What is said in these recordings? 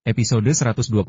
Episode 128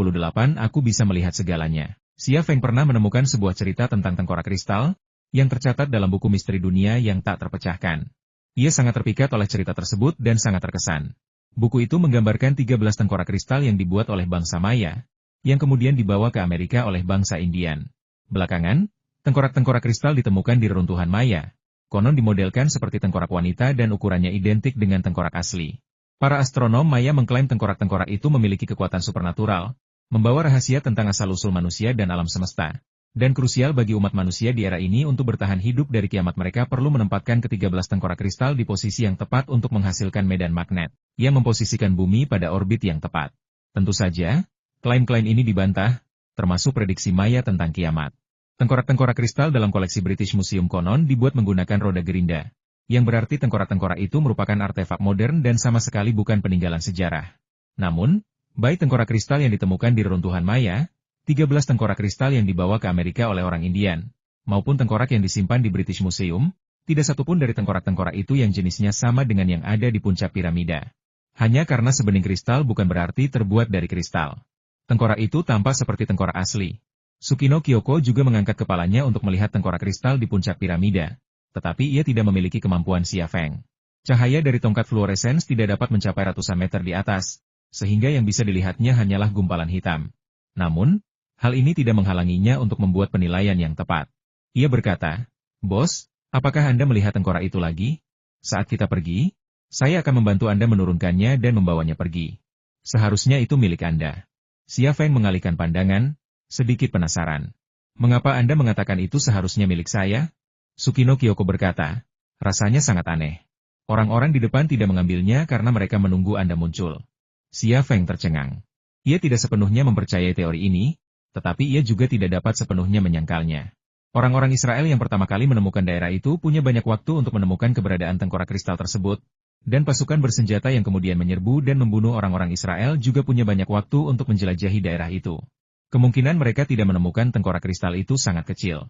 Aku Bisa Melihat Segalanya. Xia Feng pernah menemukan sebuah cerita tentang tengkorak kristal, yang tercatat dalam buku misteri dunia yang tak terpecahkan. Ia sangat terpikat oleh cerita tersebut dan sangat terkesan. Buku itu menggambarkan 13 tengkorak kristal yang dibuat oleh bangsa Maya, yang kemudian dibawa ke Amerika oleh bangsa Indian. Belakangan, tengkorak-tengkorak kristal ditemukan di reruntuhan Maya. Konon dimodelkan seperti tengkorak wanita dan ukurannya identik dengan tengkorak asli. Para astronom Maya mengklaim tengkorak-tengkorak itu memiliki kekuatan supernatural, membawa rahasia tentang asal-usul manusia dan alam semesta. Dan krusial bagi umat manusia di era ini untuk bertahan hidup dari kiamat mereka perlu menempatkan ke-13 tengkorak kristal di posisi yang tepat untuk menghasilkan medan magnet, yang memposisikan bumi pada orbit yang tepat. Tentu saja, klaim-klaim ini dibantah, termasuk prediksi Maya tentang kiamat. Tengkorak-tengkorak kristal dalam koleksi British Museum konon dibuat menggunakan roda gerinda, yang berarti tengkorak-tengkorak itu merupakan artefak modern dan sama sekali bukan peninggalan sejarah. Namun, baik tengkorak kristal yang ditemukan di reruntuhan Maya, 13 tengkorak kristal yang dibawa ke Amerika oleh orang Indian, maupun tengkorak yang disimpan di British Museum, tidak satupun dari tengkorak-tengkorak itu yang jenisnya sama dengan yang ada di puncak piramida. Hanya karena sebening kristal bukan berarti terbuat dari kristal. Tengkorak itu tampak seperti tengkorak asli. Tsukino Kyoko juga mengangkat kepalanya untuk melihat tengkorak kristal di puncak piramida. Tetapi ia tidak memiliki kemampuan Xia Feng. Cahaya dari tongkat fluoresens tidak dapat mencapai ratusan meter di atas, sehingga yang bisa dilihatnya hanyalah gumpalan hitam. Namun, hal ini tidak menghalanginya untuk membuat penilaian yang tepat. Ia berkata, "Bos, apakah Anda melihat tengkorak itu lagi? Saat kita pergi, saya akan membantu Anda menurunkannya dan membawanya pergi. Seharusnya itu milik Anda." Xia Feng mengalihkan pandangan, sedikit penasaran. "Mengapa Anda mengatakan itu seharusnya milik saya?" Tsukino Kyoko berkata, "Rasanya sangat aneh. Orang-orang di depan tidak mengambilnya karena mereka menunggu Anda muncul." Xia Feng tercengang. Ia tidak sepenuhnya mempercayai teori ini, tetapi ia juga tidak dapat sepenuhnya menyangkalnya. Orang-orang Israel yang pertama kali menemukan daerah itu punya banyak waktu untuk menemukan keberadaan tengkorak kristal tersebut, dan pasukan bersenjata yang kemudian menyerbu dan membunuh orang-orang Israel juga punya banyak waktu untuk menjelajahi daerah itu. Kemungkinan mereka tidak menemukan tengkorak kristal itu sangat kecil.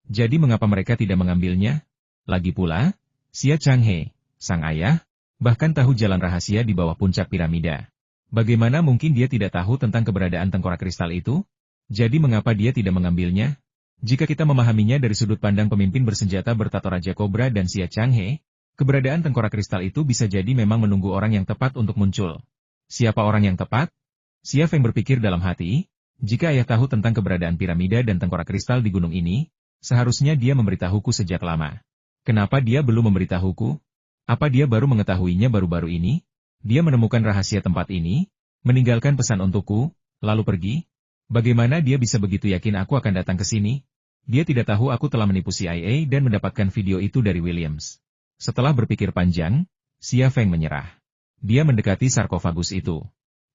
Jadi mengapa mereka tidak mengambilnya? Lagi pula, Xia Changhe, sang ayah, bahkan tahu jalan rahasia di bawah puncak piramida. Bagaimana mungkin dia tidak tahu tentang keberadaan tengkorak kristal itu? Jadi mengapa dia tidak mengambilnya? Jika kita memahaminya dari sudut pandang pemimpin bersenjata bertato Raja Kobra dan Xia Changhe, keberadaan tengkorak kristal itu bisa jadi memang menunggu orang yang tepat untuk muncul. Siapa orang yang tepat? Xia Feng berpikir dalam hati, jika ayah tahu tentang keberadaan piramida dan tengkorak kristal di gunung ini, seharusnya dia memberitahuku sejak lama. Kenapa dia belum memberitahuku? Apa dia baru mengetahuinya baru-baru ini? Dia menemukan rahasia tempat ini, meninggalkan pesan untukku, lalu pergi? Bagaimana dia bisa begitu yakin aku akan datang ke sini? Dia tidak tahu aku telah menipu CIA dan mendapatkan video itu dari Williams. Setelah berpikir panjang, Xia Feng menyerah. Dia mendekati sarkofagus itu.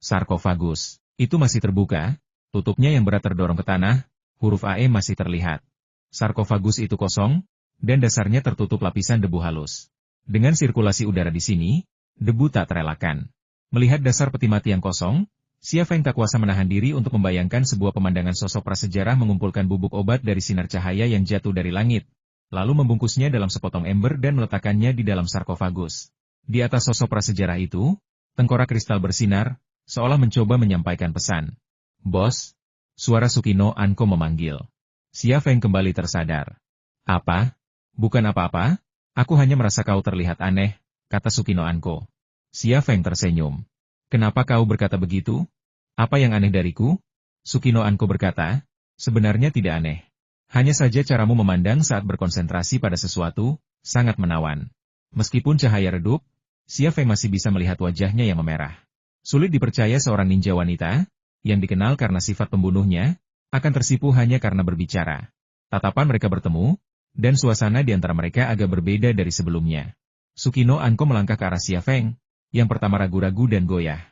Sarkofagus, itu masih terbuka, tutupnya yang berat terdorong ke tanah, huruf AE masih terlihat. Sarkofagus itu kosong, dan dasarnya tertutup lapisan debu halus. Dengan sirkulasi udara di sini, debu tak terelakkan. Melihat dasar peti mati yang kosong, Xia Feng tak kuasa menahan diri untuk membayangkan sebuah pemandangan sosok prasejarah mengumpulkan bubuk obat dari sinar cahaya yang jatuh dari langit, lalu membungkusnya dalam sepotong ember dan meletakkannya di dalam sarkofagus. Di atas sosok prasejarah itu, tengkorak kristal bersinar, seolah mencoba menyampaikan pesan. "Bos," suara Tsukino Anko memanggil. Xia Feng kembali tersadar. "Apa? Bukan apa-apa, aku hanya merasa kau terlihat aneh," kata Tsukino Anko. Xia Feng tersenyum. "Kenapa kau berkata begitu? Apa yang aneh dariku?" Tsukino Anko berkata, "Sebenarnya tidak aneh. Hanya saja caramu memandang saat berkonsentrasi pada sesuatu, sangat menawan." Meskipun cahaya redup, Xia Feng masih bisa melihat wajahnya yang memerah. Sulit dipercaya seorang ninja wanita, yang dikenal karena sifat pembunuhnya, akan tersipu hanya karena berbicara. Tatapan mereka bertemu, dan suasana di antara mereka agak berbeda dari sebelumnya. Tsukino Anko melangkah ke arah Xia Feng, yang pertama ragu-ragu dan goyah.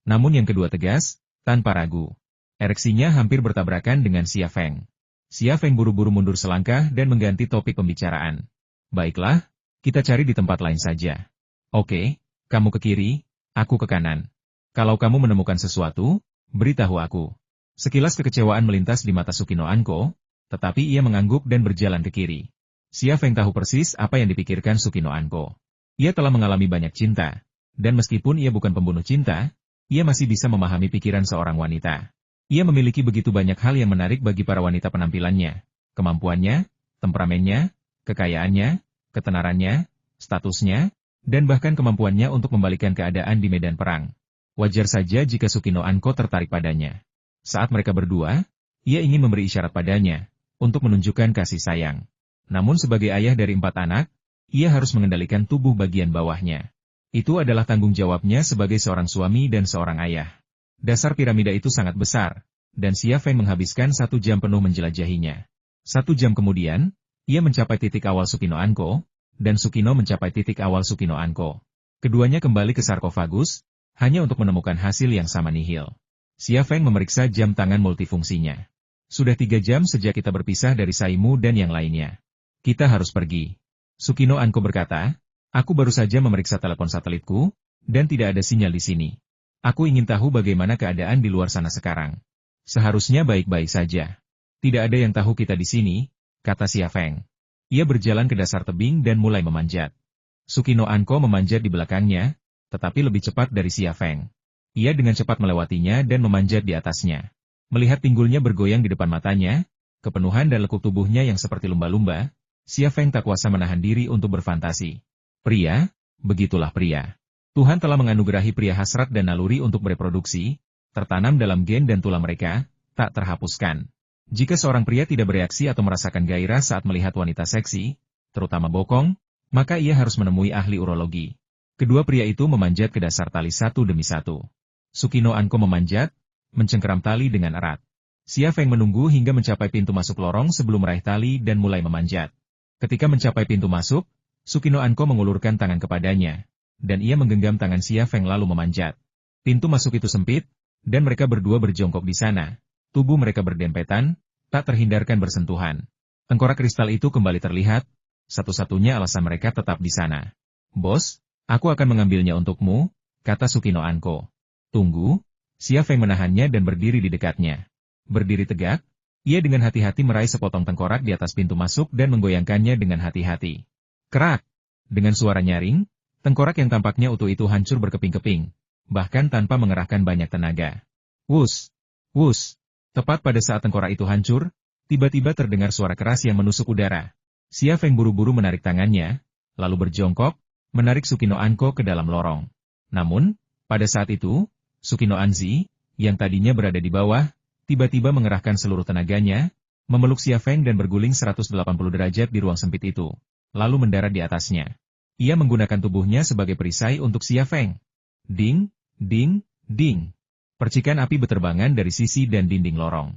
Namun yang kedua tegas, tanpa ragu. Ereksinya hampir bertabrakan dengan Xia Feng. Xia Feng buru-buru mundur selangkah dan mengganti topik pembicaraan. "Baiklah, kita cari di tempat lain saja. Oke, kamu ke kiri, aku ke kanan. Kalau kamu menemukan sesuatu, beritahu aku." Sekilas kekecewaan melintas di mata Tsukino Anko, tetapi ia mengangguk dan berjalan ke kiri. Xia Feng tahu persis apa yang dipikirkan Tsukino Anko. Ia telah mengalami banyak cinta, dan meskipun ia bukan pembunuh cinta, ia masih bisa memahami pikiran seorang wanita. Ia memiliki begitu banyak hal yang menarik bagi para wanita penampilannya, kemampuannya, temperamennya, kekayaannya, ketenarannya, statusnya, dan bahkan kemampuannya untuk membalikan keadaan di medan perang. Wajar saja jika Sukino Anko tertarik padanya. Saat mereka berdua, ia ingin memberi isyarat padanya, untuk menunjukkan kasih sayang. Namun sebagai ayah dari 4 anak, ia harus mengendalikan tubuh bagian bawahnya. Itu adalah tanggung jawabnya sebagai seorang suami dan seorang ayah. Dasar piramida itu sangat besar, dan Xia Feng menghabiskan 1 jam penuh menjelajahinya. 1 jam kemudian, ia mencapai titik awal Sukino Anko, dan Sukino mencapai titik awal Sukino Anko. Keduanya kembali ke sarkofagus, hanya untuk menemukan hasil yang sama nihil. Xia Feng memeriksa jam tangan multifungsinya. Sudah 3 jam sejak kita berpisah dari Saimu dan yang lainnya. Kita harus pergi. Sukino Anko berkata, aku baru saja memeriksa telepon satelitku, dan tidak ada sinyal di sini. Aku ingin tahu bagaimana keadaan di luar sana sekarang. Seharusnya baik-baik saja. Tidak ada yang tahu kita di sini, kata Xia Feng. Ia berjalan ke dasar tebing dan mulai memanjat. Sukino Anko memanjat di belakangnya, tetapi lebih cepat dari Xia Feng. Ia dengan cepat melewatinya dan memanjat di atasnya. Melihat pinggulnya bergoyang di depan matanya, kepenuhan dan lekuk tubuhnya yang seperti lumba-lumba, Xia Feng tak kuasa menahan diri untuk berfantasi. Pria, begitulah pria. Tuhan telah menganugerahi pria hasrat dan naluri untuk bereproduksi, tertanam dalam gen dan tulang mereka, tak terhapuskan. Jika seorang pria tidak bereaksi atau merasakan gairah saat melihat wanita seksi, terutama bokong, maka ia harus menemui ahli urologi. Kedua pria itu memanjat ke dasar tali satu demi satu. Sukino Anko memanjat, mencengkeram tali dengan erat. Xia Feng menunggu hingga mencapai pintu masuk lorong sebelum meraih tali dan mulai memanjat. Ketika mencapai pintu masuk, Sukino Anko mengulurkan tangan kepadanya, dan ia menggenggam tangan Xia Feng lalu memanjat. Pintu masuk itu sempit, dan mereka berdua berjongkok di sana. Tubuh mereka berdempetan, tak terhindarkan bersentuhan. Tengkorak kristal itu kembali terlihat, satu-satunya alasan mereka tetap di sana. Bos, aku akan mengambilnya untukmu, kata Sukino Anko. Tunggu, Xia Feng menahannya dan berdiri di dekatnya. Berdiri tegak, ia dengan hati-hati meraih sepotong tengkorak di atas pintu masuk dan menggoyangkannya dengan hati-hati. Kerak! Dengan suara nyaring, tengkorak yang tampaknya utuh itu hancur berkeping-keping, bahkan tanpa mengerahkan banyak tenaga. Wus! Wus! Tepat pada saat tengkorak itu hancur, tiba-tiba terdengar suara keras yang menusuk udara. Xia Feng buru-buru menarik tangannya, lalu berjongkok, menarik Sukino Anko ke dalam lorong. Namun, pada saat itu, Sukino Anzi, yang tadinya berada di bawah, tiba-tiba mengerahkan seluruh tenaganya, memeluk Xia Feng dan berguling 180 derajat di ruang sempit itu, lalu mendarat di atasnya. Ia menggunakan tubuhnya sebagai perisai untuk Xia Feng. Ding, ding, ding. Percikan api beterbangan dari sisi dan dinding lorong.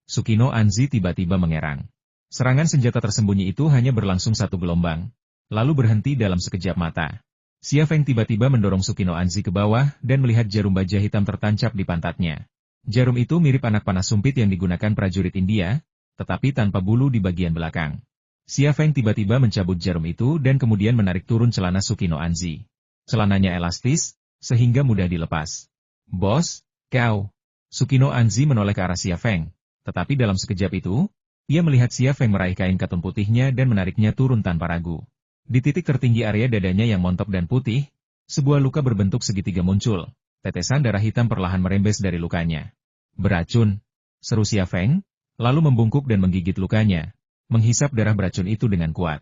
Sukino Anzi tiba-tiba mengerang. Serangan senjata tersembunyi itu hanya berlangsung 1 gelombang, lalu berhenti dalam sekejap mata. Xia Feng tiba-tiba mendorong Sukino Anzi ke bawah dan melihat jarum baja hitam tertancap di pantatnya. Jarum itu mirip anak panah sumpit yang digunakan prajurit India, tetapi tanpa bulu di bagian belakang. Xia Feng tiba-tiba mencabut jarum itu dan kemudian menarik turun celana Sukino Anzi. Celananya elastis, sehingga mudah dilepas. Bos, kau! Sukino Anzi menoleh ke arah Xia Feng, tetapi dalam sekejap itu, ia melihat Xia Feng meraih kain katun putihnya dan menariknya turun tanpa ragu. Di titik tertinggi area dadanya yang montok dan putih, sebuah luka berbentuk segitiga muncul. Tetesan darah hitam perlahan merembes dari lukanya. Beracun, seru Xia Feng, lalu membungkuk dan menggigit lukanya, menghisap darah beracun itu dengan kuat.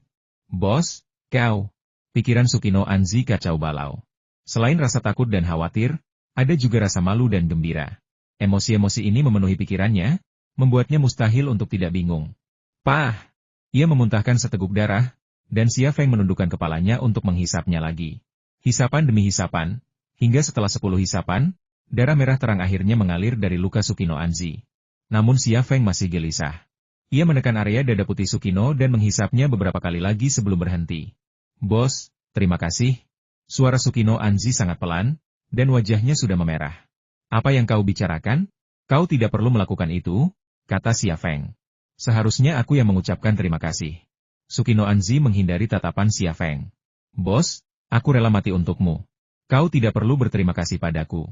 Bos, kau! Pikiran Sukino Anzi kacau balau. Selain rasa takut dan khawatir, ada juga rasa malu dan gembira. Emosi-emosi ini memenuhi pikirannya, membuatnya mustahil untuk tidak bingung. Pah! Ia memuntahkan seteguk darah, dan Xia Feng menundukkan kepalanya untuk menghisapnya lagi. Hisapan demi hisapan, hingga setelah 10 hisapan, darah merah terang akhirnya mengalir dari luka Sukino Anzi. Namun Xia Feng masih gelisah. Ia menekan area dada putih Sukino dan menghisapnya beberapa kali lagi sebelum berhenti. Bos, terima kasih. Suara Sukino Anzi sangat pelan, dan wajahnya sudah memerah. Apa yang kau bicarakan? Kau tidak perlu melakukan itu, kata Xia Feng. Seharusnya aku yang mengucapkan terima kasih. Sukino Anzi menghindari tatapan Xia Feng. Bos, aku rela mati untukmu. Kau tidak perlu berterima kasih padaku.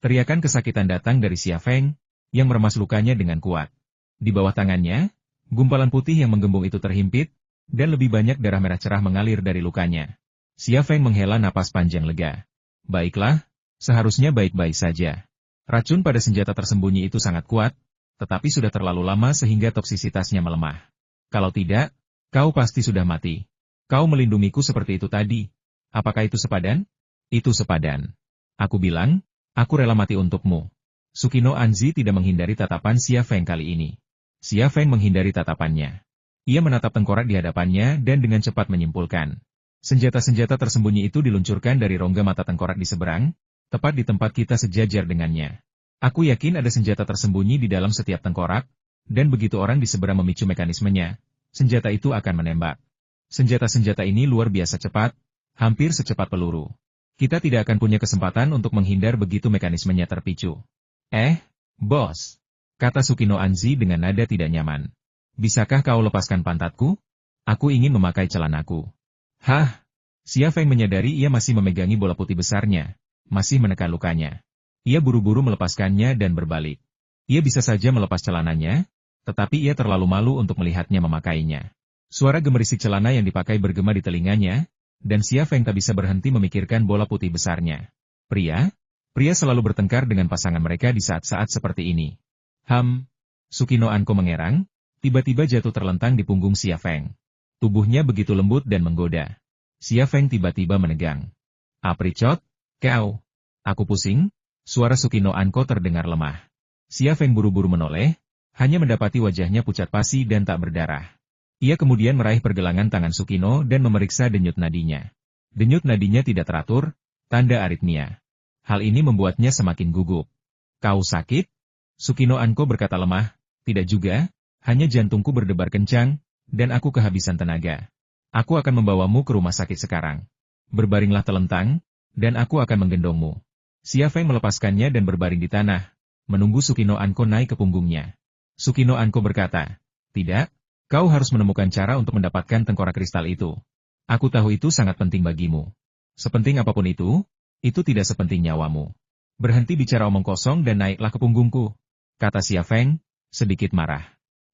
Teriakan kesakitan datang dari Xia Feng, yang meremas lukanya dengan kuat. Di bawah tangannya, gumpalan putih yang menggembung itu terhimpit, dan lebih banyak darah merah cerah mengalir dari lukanya. Xia Feng menghela napas panjang lega. Baiklah, seharusnya baik-baik saja. Racun pada senjata tersembunyi itu sangat kuat, tetapi sudah terlalu lama sehingga toksisitasnya melemah. Kalau tidak, kau pasti sudah mati. Kau melindungiku seperti itu tadi. Apakah itu sepadan? Itu sepadan. Aku bilang, aku rela mati untukmu. Sukino Anzi tidak menghindari tatapan Xia Feng kali ini. Xia Feng menghindari tatapannya. Ia menatap tengkorak di hadapannya dan dengan cepat menyimpulkan. Senjata-senjata tersembunyi itu diluncurkan dari rongga mata tengkorak di seberang, tepat di tempat kita sejajar dengannya. Aku yakin ada senjata tersembunyi di dalam setiap tengkorak, dan begitu orang di seberang memicu mekanismenya, senjata itu akan menembak. Senjata-senjata ini luar biasa cepat, hampir secepat peluru. Kita tidak akan punya kesempatan untuk menghindar begitu mekanismenya terpicu. Bos, kata Sukino Anzi dengan nada tidak nyaman. Bisakah kau lepaskan pantatku? Aku ingin memakai celanaku. Hah? Xia Feng menyadari ia masih memegangi bola putih besarnya, masih menekan lukanya. Ia buru-buru melepaskannya dan berbalik. Ia bisa saja melepas celananya, tetapi ia terlalu malu untuk melihatnya memakainya. Suara gemerisik celana yang dipakai bergema di telinganya, dan Xia Feng tak bisa berhenti memikirkan bola putih besarnya. Pria selalu bertengkar dengan pasangan mereka di saat-saat seperti ini. Sukino Anko mengerang, tiba-tiba jatuh terlentang di punggung Xia Feng. Tubuhnya begitu lembut dan menggoda. Xia Feng tiba-tiba menegang. Apricot, kau. Aku pusing, suara Sukino Anko terdengar lemah. Xia Feng buru-buru menoleh, hanya mendapati wajahnya pucat pasi dan tak berdarah. Ia kemudian meraih pergelangan tangan Sukino dan memeriksa denyut nadinya. Denyut nadinya tidak teratur, tanda aritmia. Hal ini membuatnya semakin gugup. Kau sakit? Sukino Anko berkata lemah, tidak juga, hanya jantungku berdebar kencang, dan aku kehabisan tenaga. Aku akan membawamu ke rumah sakit sekarang. Berbaringlah telentang, dan aku akan menggendongmu. Xia Feng melepaskannya dan berbaring di tanah, menunggu Sukino Anko naik ke punggungnya. Sukino Anko berkata, tidak, kau harus menemukan cara untuk mendapatkan tengkorak kristal itu. Aku tahu itu sangat penting bagimu. Sepenting apapun itu tidak sepenting nyawamu. Berhenti bicara omong kosong dan naiklah ke punggungku, kata Xia Feng, sedikit marah.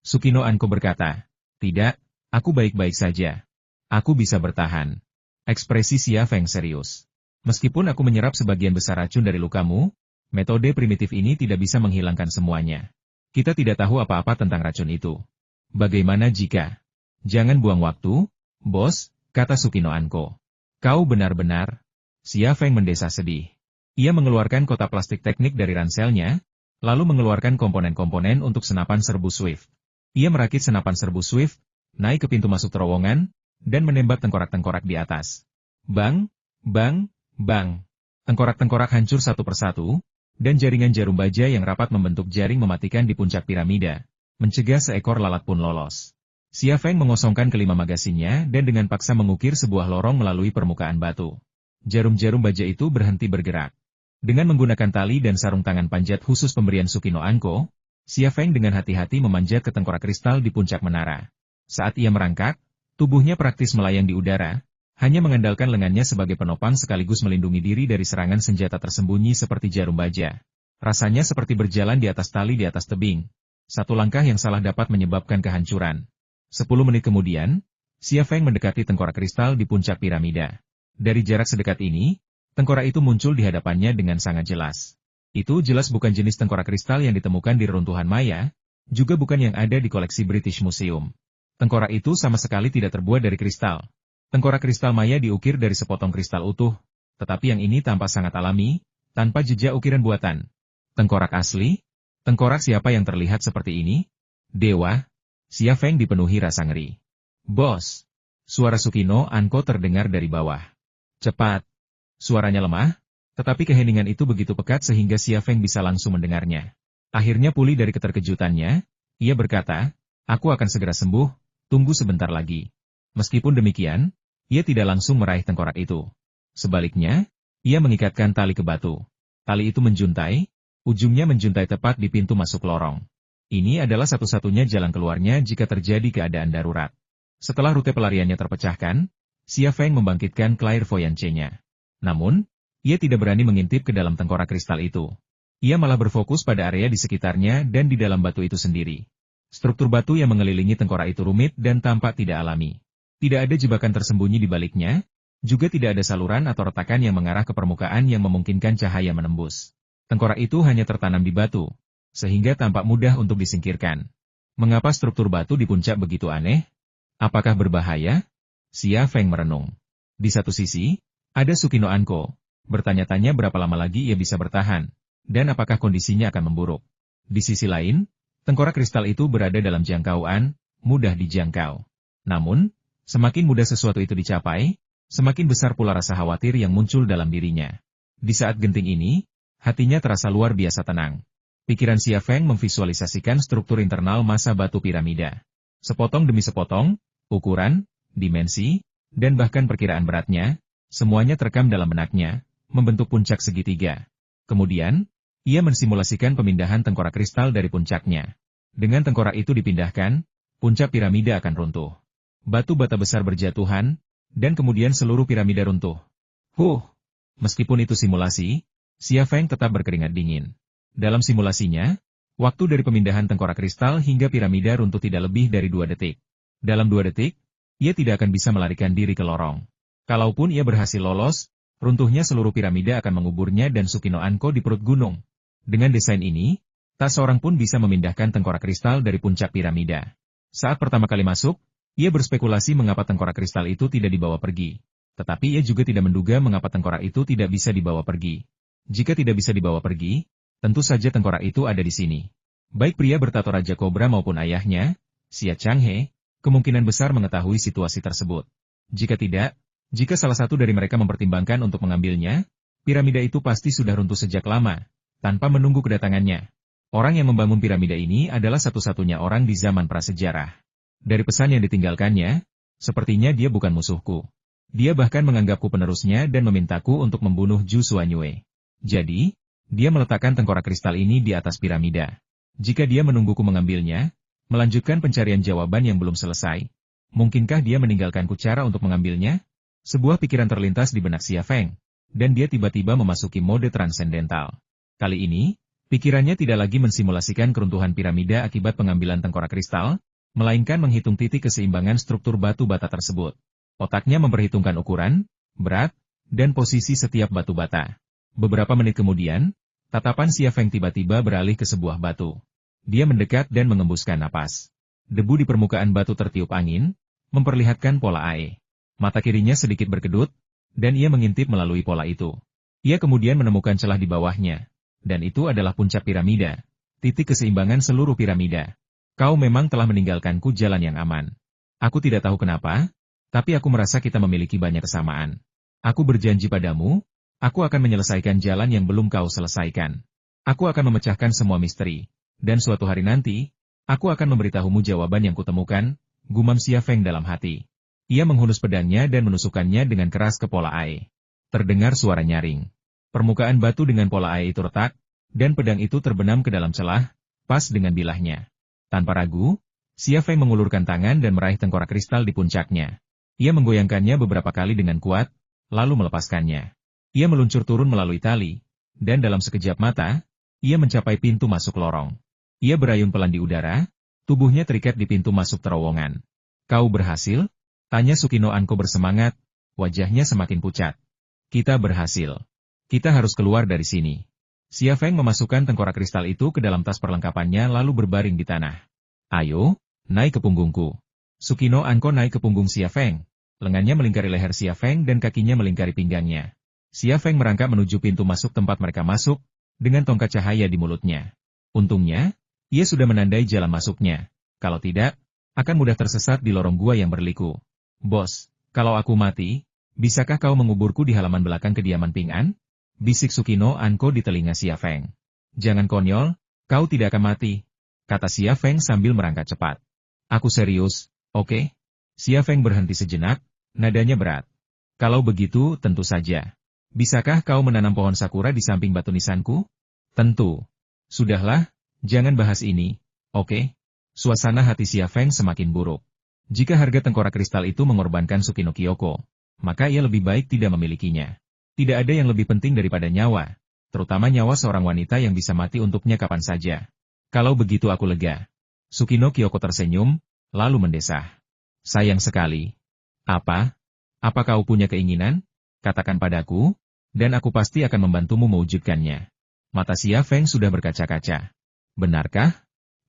Sukino Anko berkata, tidak, aku baik-baik saja. Aku bisa bertahan. Ekspresi Xia Feng serius. Meskipun aku menyerap sebagian besar racun dari lukamu, metode primitif ini tidak bisa menghilangkan semuanya. Kita tidak tahu apa-apa tentang racun itu. Bagaimana jika? Jangan buang waktu, bos, kata Sukino Anko. Kau benar-benar. Xia Feng mendesah sedih. Ia mengeluarkan kotak plastik teknik dari ranselnya, lalu mengeluarkan komponen-komponen untuk senapan serbu Swift. Ia merakit senapan serbu Swift, naik ke pintu masuk terowongan, dan menembak tengkorak-tengkorak di atas. Bang, bang, bang. Tengkorak-tengkorak hancur satu persatu, dan jaringan jarum baja yang rapat membentuk jaring mematikan di puncak piramida, mencegah seekor lalat pun lolos. Xia Feng mengosongkan kelima magasinnya dan dengan paksa mengukir sebuah lorong melalui permukaan batu. Jarum-jarum baja itu berhenti bergerak. Dengan menggunakan tali dan sarung tangan panjat khusus pemberian Sukino Anko, Xia Feng dengan hati-hati memanjat ke tengkorak kristal di puncak menara. Saat ia merangkak, tubuhnya praktis melayang di udara, hanya mengandalkan lengannya sebagai penopang sekaligus melindungi diri dari serangan senjata tersembunyi seperti jarum baja. Rasanya seperti berjalan di atas tali di atas tebing. Satu langkah yang salah dapat menyebabkan kehancuran. 10 menit kemudian, Xia Feng mendekati tengkorak kristal di puncak piramida. Dari jarak sedekat ini, tengkorak itu muncul di hadapannya dengan sangat jelas. Itu jelas bukan jenis tengkorak kristal yang ditemukan di reruntuhan Maya, juga bukan yang ada di koleksi British Museum. Tengkorak itu sama sekali tidak terbuat dari kristal. Tengkorak kristal Maya diukir dari sepotong kristal utuh, tetapi yang ini tampak sangat alami, tanpa jejak ukiran buatan. Tengkorak asli? Tengkorak siapa yang terlihat seperti ini? Dewa? Xia Feng dipenuhi rasa ngeri. Bos! Suara Sukino Anko terdengar dari bawah. Cepat! Suaranya lemah, tetapi keheningan itu begitu pekat sehingga Xia Feng bisa langsung mendengarnya. Akhirnya pulih dari keterkejutannya, ia berkata, aku akan segera sembuh, tunggu sebentar lagi. Meskipun demikian, ia tidak langsung meraih tengkorak itu. Sebaliknya, ia mengikatkan tali ke batu. Tali itu menjuntai, ujungnya menjuntai tepat di pintu masuk lorong. Ini adalah satu-satunya jalan keluarnya jika terjadi keadaan darurat. Setelah rute pelariannya terpecahkan, Xia Feng membangkitkan clairvoyance-nya. Namun, ia tidak berani mengintip ke dalam tengkorak kristal itu. Ia malah berfokus pada area di sekitarnya dan di dalam batu itu sendiri. Struktur batu yang mengelilingi tengkorak itu rumit dan tampak tidak alami. Tidak ada jebakan tersembunyi di baliknya, Juga tidak ada saluran atau retakan yang mengarah ke permukaan yang memungkinkan cahaya menembus. Tengkorak itu hanya tertanam di batu, sehingga tampak mudah untuk disingkirkan. Mengapa struktur batu di puncak begitu aneh? Apakah berbahaya? Xia Feng merenung. Di satu sisi, ada Sukino Anko, bertanya-tanya berapa lama lagi ia bisa bertahan, dan apakah kondisinya akan memburuk. Di sisi lain, tengkorak kristal itu berada dalam jangkauan, mudah dijangkau. Namun, semakin mudah sesuatu itu dicapai, semakin besar pula rasa khawatir yang muncul dalam dirinya. Di saat genting ini, hatinya terasa luar biasa tenang. Pikiran Xia Feng memvisualisasikan struktur internal massa batu piramida. Sepotong demi sepotong, ukuran, dimensi, dan bahkan perkiraan beratnya, semuanya terekam dalam benaknya, membentuk puncak segitiga. Kemudian, ia mensimulasikan pemindahan tengkorak kristal dari puncaknya. Dengan tengkorak itu dipindahkan, puncak piramida akan runtuh. Batu bata besar berjatuhan, dan kemudian seluruh piramida runtuh. Meskipun itu simulasi, Xia Feng tetap berkeringat dingin. Dalam simulasinya, waktu dari pemindahan tengkorak kristal hingga piramida runtuh tidak lebih dari 2 detik. Dalam 2 detik, ia tidak akan bisa melarikan diri ke lorong. Kalaupun ia berhasil lolos, runtuhnya seluruh piramida akan menguburnya dan Sukino Anko di perut gunung. Dengan desain ini, tak seorang pun bisa memindahkan tengkorak kristal dari puncak piramida. Saat pertama kali masuk, ia berspekulasi mengapa tengkorak kristal itu tidak dibawa pergi. Tetapi ia juga tidak menduga mengapa tengkorak itu tidak bisa dibawa pergi. Jika tidak bisa dibawa pergi, tentu saja tengkorak itu ada di sini. Baik pria bertato Raja Kobra maupun ayahnya, Xia Changhe, kemungkinan besar mengetahui situasi tersebut. Jika tidak, jika salah satu dari mereka mempertimbangkan untuk mengambilnya, piramida itu pasti sudah runtuh sejak lama, tanpa menunggu kedatangannya. Orang yang membangun piramida ini adalah satu-satunya orang di zaman prasejarah. Dari pesan yang ditinggalkannya, sepertinya dia bukan musuhku. Dia bahkan menganggapku penerusnya dan memintaku untuk membunuh Zhu Xuanyue. Jadi, dia meletakkan tengkorak kristal ini di atas piramida. Jika dia menungguku mengambilnya, melanjutkan pencarian jawaban yang belum selesai, mungkinkah dia meninggalkanku cara untuk mengambilnya? Sebuah pikiran terlintas di benak Xia Feng, dan dia tiba-tiba memasuki mode transendental. Kali ini, pikirannya tidak lagi mensimulasikan keruntuhan piramida akibat pengambilan tengkorak kristal, melainkan menghitung titik keseimbangan struktur batu bata tersebut. Otaknya memperhitungkan ukuran, berat, dan posisi setiap batu bata. Beberapa menit kemudian, tatapan Xia Feng tiba-tiba beralih ke sebuah batu. Dia mendekat dan mengembuskan napas. Debu di permukaan batu tertiup angin, memperlihatkan pola AE. Mata kirinya sedikit berkedut, dan ia mengintip melalui pola itu. Ia kemudian menemukan celah di bawahnya, dan itu adalah puncak piramida, titik keseimbangan seluruh piramida. Kau memang telah meninggalkanku jalan yang aman. Aku tidak tahu kenapa, tapi aku merasa kita memiliki banyak kesamaan. Aku berjanji padamu, aku akan menyelesaikan jalan yang belum kau selesaikan. Aku akan memecahkan semua misteri, dan suatu hari nanti, aku akan memberitahumu jawaban yang kutemukan, gumam Xia Feng dalam hati. Ia menghunus pedangnya dan menusukkannya dengan keras ke pola AE. Terdengar suara nyaring. Permukaan batu dengan pola AE itu retak, dan pedang itu terbenam ke dalam celah, pas dengan bilahnya. Tanpa ragu, Xia Feng mengulurkan tangan dan meraih tengkorak kristal di puncaknya. Ia menggoyangkannya beberapa kali dengan kuat, lalu melepaskannya. Ia meluncur turun melalui tali, dan dalam sekejap mata, ia mencapai pintu masuk lorong. Ia berayun pelan di udara, tubuhnya terikat di pintu masuk terowongan. Kau berhasil? Tanya Sukino Anko bersemangat, wajahnya semakin pucat. Kita berhasil. Kita harus keluar dari sini. Xia Feng memasukkan tengkorak kristal itu ke dalam tas perlengkapannya lalu berbaring di tanah. Ayo, naik ke punggungku. Sukino Anko naik ke punggung Xia Feng. Lengannya melingkari leher Xia Feng dan kakinya melingkari pinggangnya. Xia Feng merangkak menuju pintu masuk tempat mereka masuk, dengan tongkat cahaya di mulutnya. Untungnya, ia sudah menandai jalan masuknya. Kalau tidak, akan mudah tersesat di lorong gua yang berliku. Bos, kalau aku mati, bisakah kau menguburku di halaman belakang kediaman Ping An? Bisik Sukino Anko di telinga Xia Feng. Jangan konyol, kau tidak akan mati, kata Xia Feng sambil merangkak cepat. Aku serius, oke? Xia Feng berhenti sejenak, nadanya berat. Kalau begitu, tentu saja. Bisakah kau menanam pohon sakura di samping batu nisanku? Tentu. Sudahlah, jangan bahas ini, oke? Suasana hati Xia Feng semakin buruk. Jika harga tengkorak kristal itu mengorbankan Sukino Kyoko, maka ia lebih baik tidak memilikinya. Tidak ada yang lebih penting daripada nyawa, terutama nyawa seorang wanita yang bisa mati untuknya kapan saja. Kalau begitu aku lega. Sukino Kyoko tersenyum, lalu mendesah. Sayang sekali. Apa? Apa kau punya keinginan? Katakan padaku, dan aku pasti akan membantumu mewujudkannya. Mata Xia Feng sudah berkaca-kaca. Benarkah?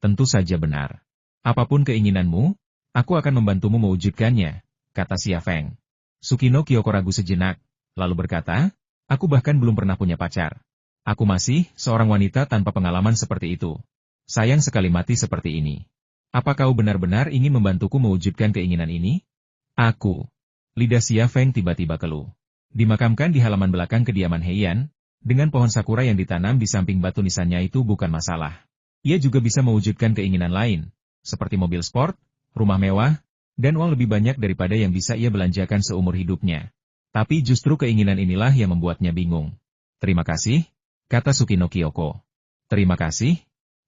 Tentu saja benar. Apapun keinginanmu, aku akan membantumu mewujudkannya, kata Xia Feng. Sukino Kyoko ragu sejenak, lalu berkata, aku bahkan belum pernah punya pacar. Aku masih seorang wanita tanpa pengalaman seperti itu. Sayang sekali mati seperti ini. Apa kau benar-benar ingin membantuku mewujudkan keinginan ini? Aku. Lidah Xia Feng tiba-tiba keluh. Dimakamkan di halaman belakang kediaman Heian, dengan pohon sakura yang ditanam di samping batu nisannya itu bukan masalah. Ia juga bisa mewujudkan keinginan lain, seperti mobil sport, rumah mewah, dan uang lebih banyak daripada yang bisa ia belanjakan seumur hidupnya. Tapi justru keinginan inilah yang membuatnya bingung. Terima kasih, kata Sukino Kyoko. Terima kasih?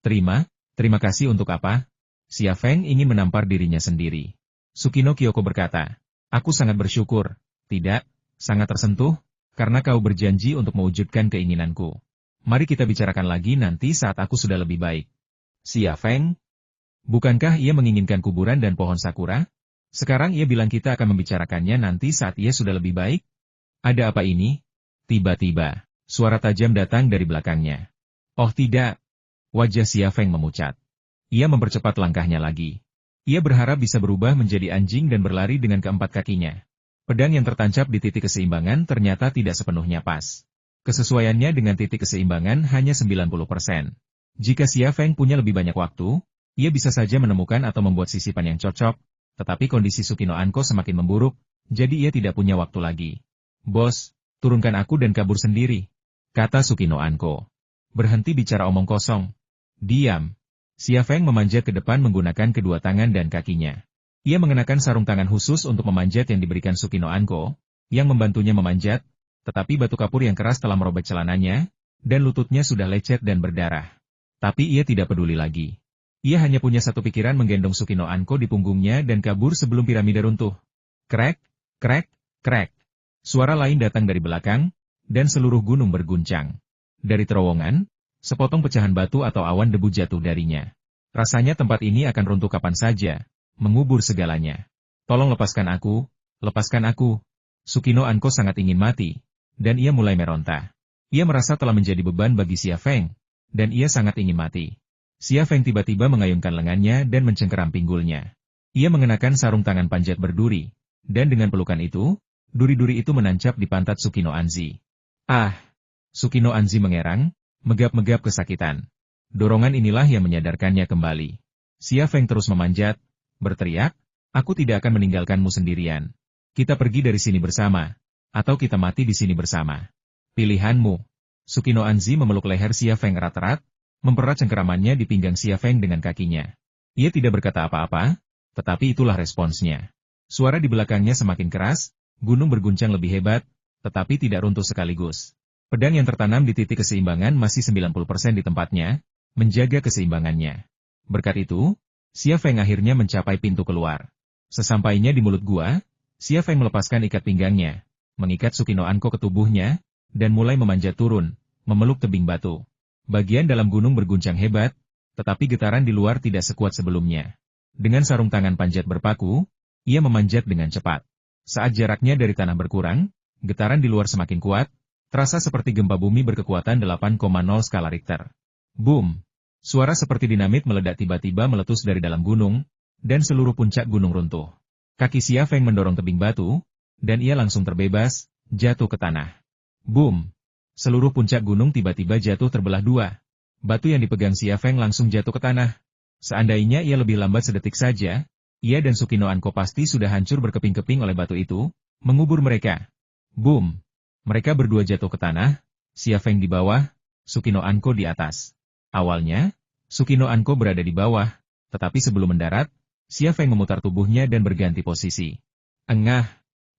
Terima kasih untuk apa? Xia Feng ingin menampar dirinya sendiri. Sukino Kyoko berkata, aku sangat bersyukur, tidak, sangat tersentuh, karena kau berjanji untuk mewujudkan keinginanku. Mari kita bicarakan lagi nanti saat aku sudah lebih baik. Xia Feng? Bukankah ia menginginkan kuburan dan pohon sakura? Sekarang ia bilang kita akan membicarakannya nanti saat ia sudah lebih baik? Ada apa ini? Tiba-tiba, suara tajam datang dari belakangnya. Oh tidak! Wajah Xia Feng memucat. Ia mempercepat langkahnya lagi. Ia berharap bisa berubah menjadi anjing dan berlari dengan keempat kakinya. Pedang yang tertancap di titik keseimbangan ternyata tidak sepenuhnya pas. Kesesuaiannya dengan titik keseimbangan hanya 90%. Jika Xia Feng punya lebih banyak waktu, ia bisa saja menemukan atau membuat sisipan yang cocok, tetapi kondisi Sukino Anko semakin memburuk, jadi ia tidak punya waktu lagi. Bos, turunkan aku dan kabur sendiri, kata Sukino Anko. Berhenti bicara omong kosong. Diam. Xia Feng memanjat ke depan menggunakan kedua tangan dan kakinya. Ia mengenakan sarung tangan khusus untuk memanjat yang diberikan Sukino Anko, yang membantunya memanjat, tetapi batu kapur yang keras telah merobek celananya, dan lututnya sudah lecet dan berdarah. Tapi ia tidak peduli lagi. Ia hanya punya satu pikiran menggendong Sukino Anko di punggungnya dan kabur sebelum piramida runtuh. Krek, krek, krek. Suara lain datang dari belakang, dan seluruh gunung berguncang. Dari terowongan, sepotong pecahan batu atau awan debu jatuh darinya. Rasanya tempat ini akan runtuh kapan saja, mengubur segalanya. Tolong lepaskan aku, lepaskan aku. Sukino Anko sangat ingin mati, dan ia mulai meronta. Ia merasa telah menjadi beban bagi Xia Feng, dan ia sangat ingin mati. Xia Feng tiba-tiba mengayunkan lengannya dan mencengkeram pinggulnya. Ia mengenakan sarung tangan panjat berduri, dan dengan pelukan itu, duri-duri itu menancap di pantat Sukino Anzi. Ah! Sukino Anzi mengerang, megap-megap kesakitan. Dorongan inilah yang menyadarkannya kembali. Xia Feng terus memanjat, berteriak, aku tidak akan meninggalkanmu sendirian. Kita pergi dari sini bersama, atau kita mati di sini bersama. Pilihanmu. Sukino Anzi memeluk leher Xia Feng erat-erat, mempererat cengkeramannya di pinggang Xia Feng dengan kakinya. Ia tidak berkata apa-apa, tetapi itulah responsnya. Suara di belakangnya semakin keras, gunung berguncang lebih hebat, tetapi tidak runtuh sekaligus. Pedang yang tertanam di titik keseimbangan masih 90% di tempatnya, menjaga keseimbangannya. Berkat itu, Xia Feng akhirnya mencapai pintu keluar. Sesampainya di mulut gua, Xia Feng melepaskan ikat pinggangnya, mengikat Sukino Anko ke tubuhnya, dan mulai memanjat turun, memeluk tebing batu. Bagian dalam gunung berguncang hebat, tetapi getaran di luar tidak sekuat sebelumnya. Dengan sarung tangan panjat berpaku, ia memanjat dengan cepat. Saat jaraknya dari tanah berkurang, getaran di luar semakin kuat, terasa seperti gempa bumi berkekuatan 8,0 skala Richter. Boom! Suara seperti dinamit meledak tiba-tiba meletus dari dalam gunung, dan seluruh puncak gunung runtuh. Kaki Xia Feng mendorong tebing batu, dan ia langsung terbebas, jatuh ke tanah. Boom! Seluruh puncak gunung tiba-tiba jatuh terbelah dua. Batu yang dipegang Xia Feng langsung jatuh ke tanah. Seandainya ia lebih lambat sedetik saja, ia dan Sukino Anko pasti sudah hancur berkeping-keping oleh batu itu, mengubur mereka. Boom! Mereka berdua jatuh ke tanah, Xia Feng di bawah, Sukino Anko di atas. Awalnya, Sukino Anko berada di bawah, tetapi sebelum mendarat, Xia Feng memutar tubuhnya dan berganti posisi. Engah!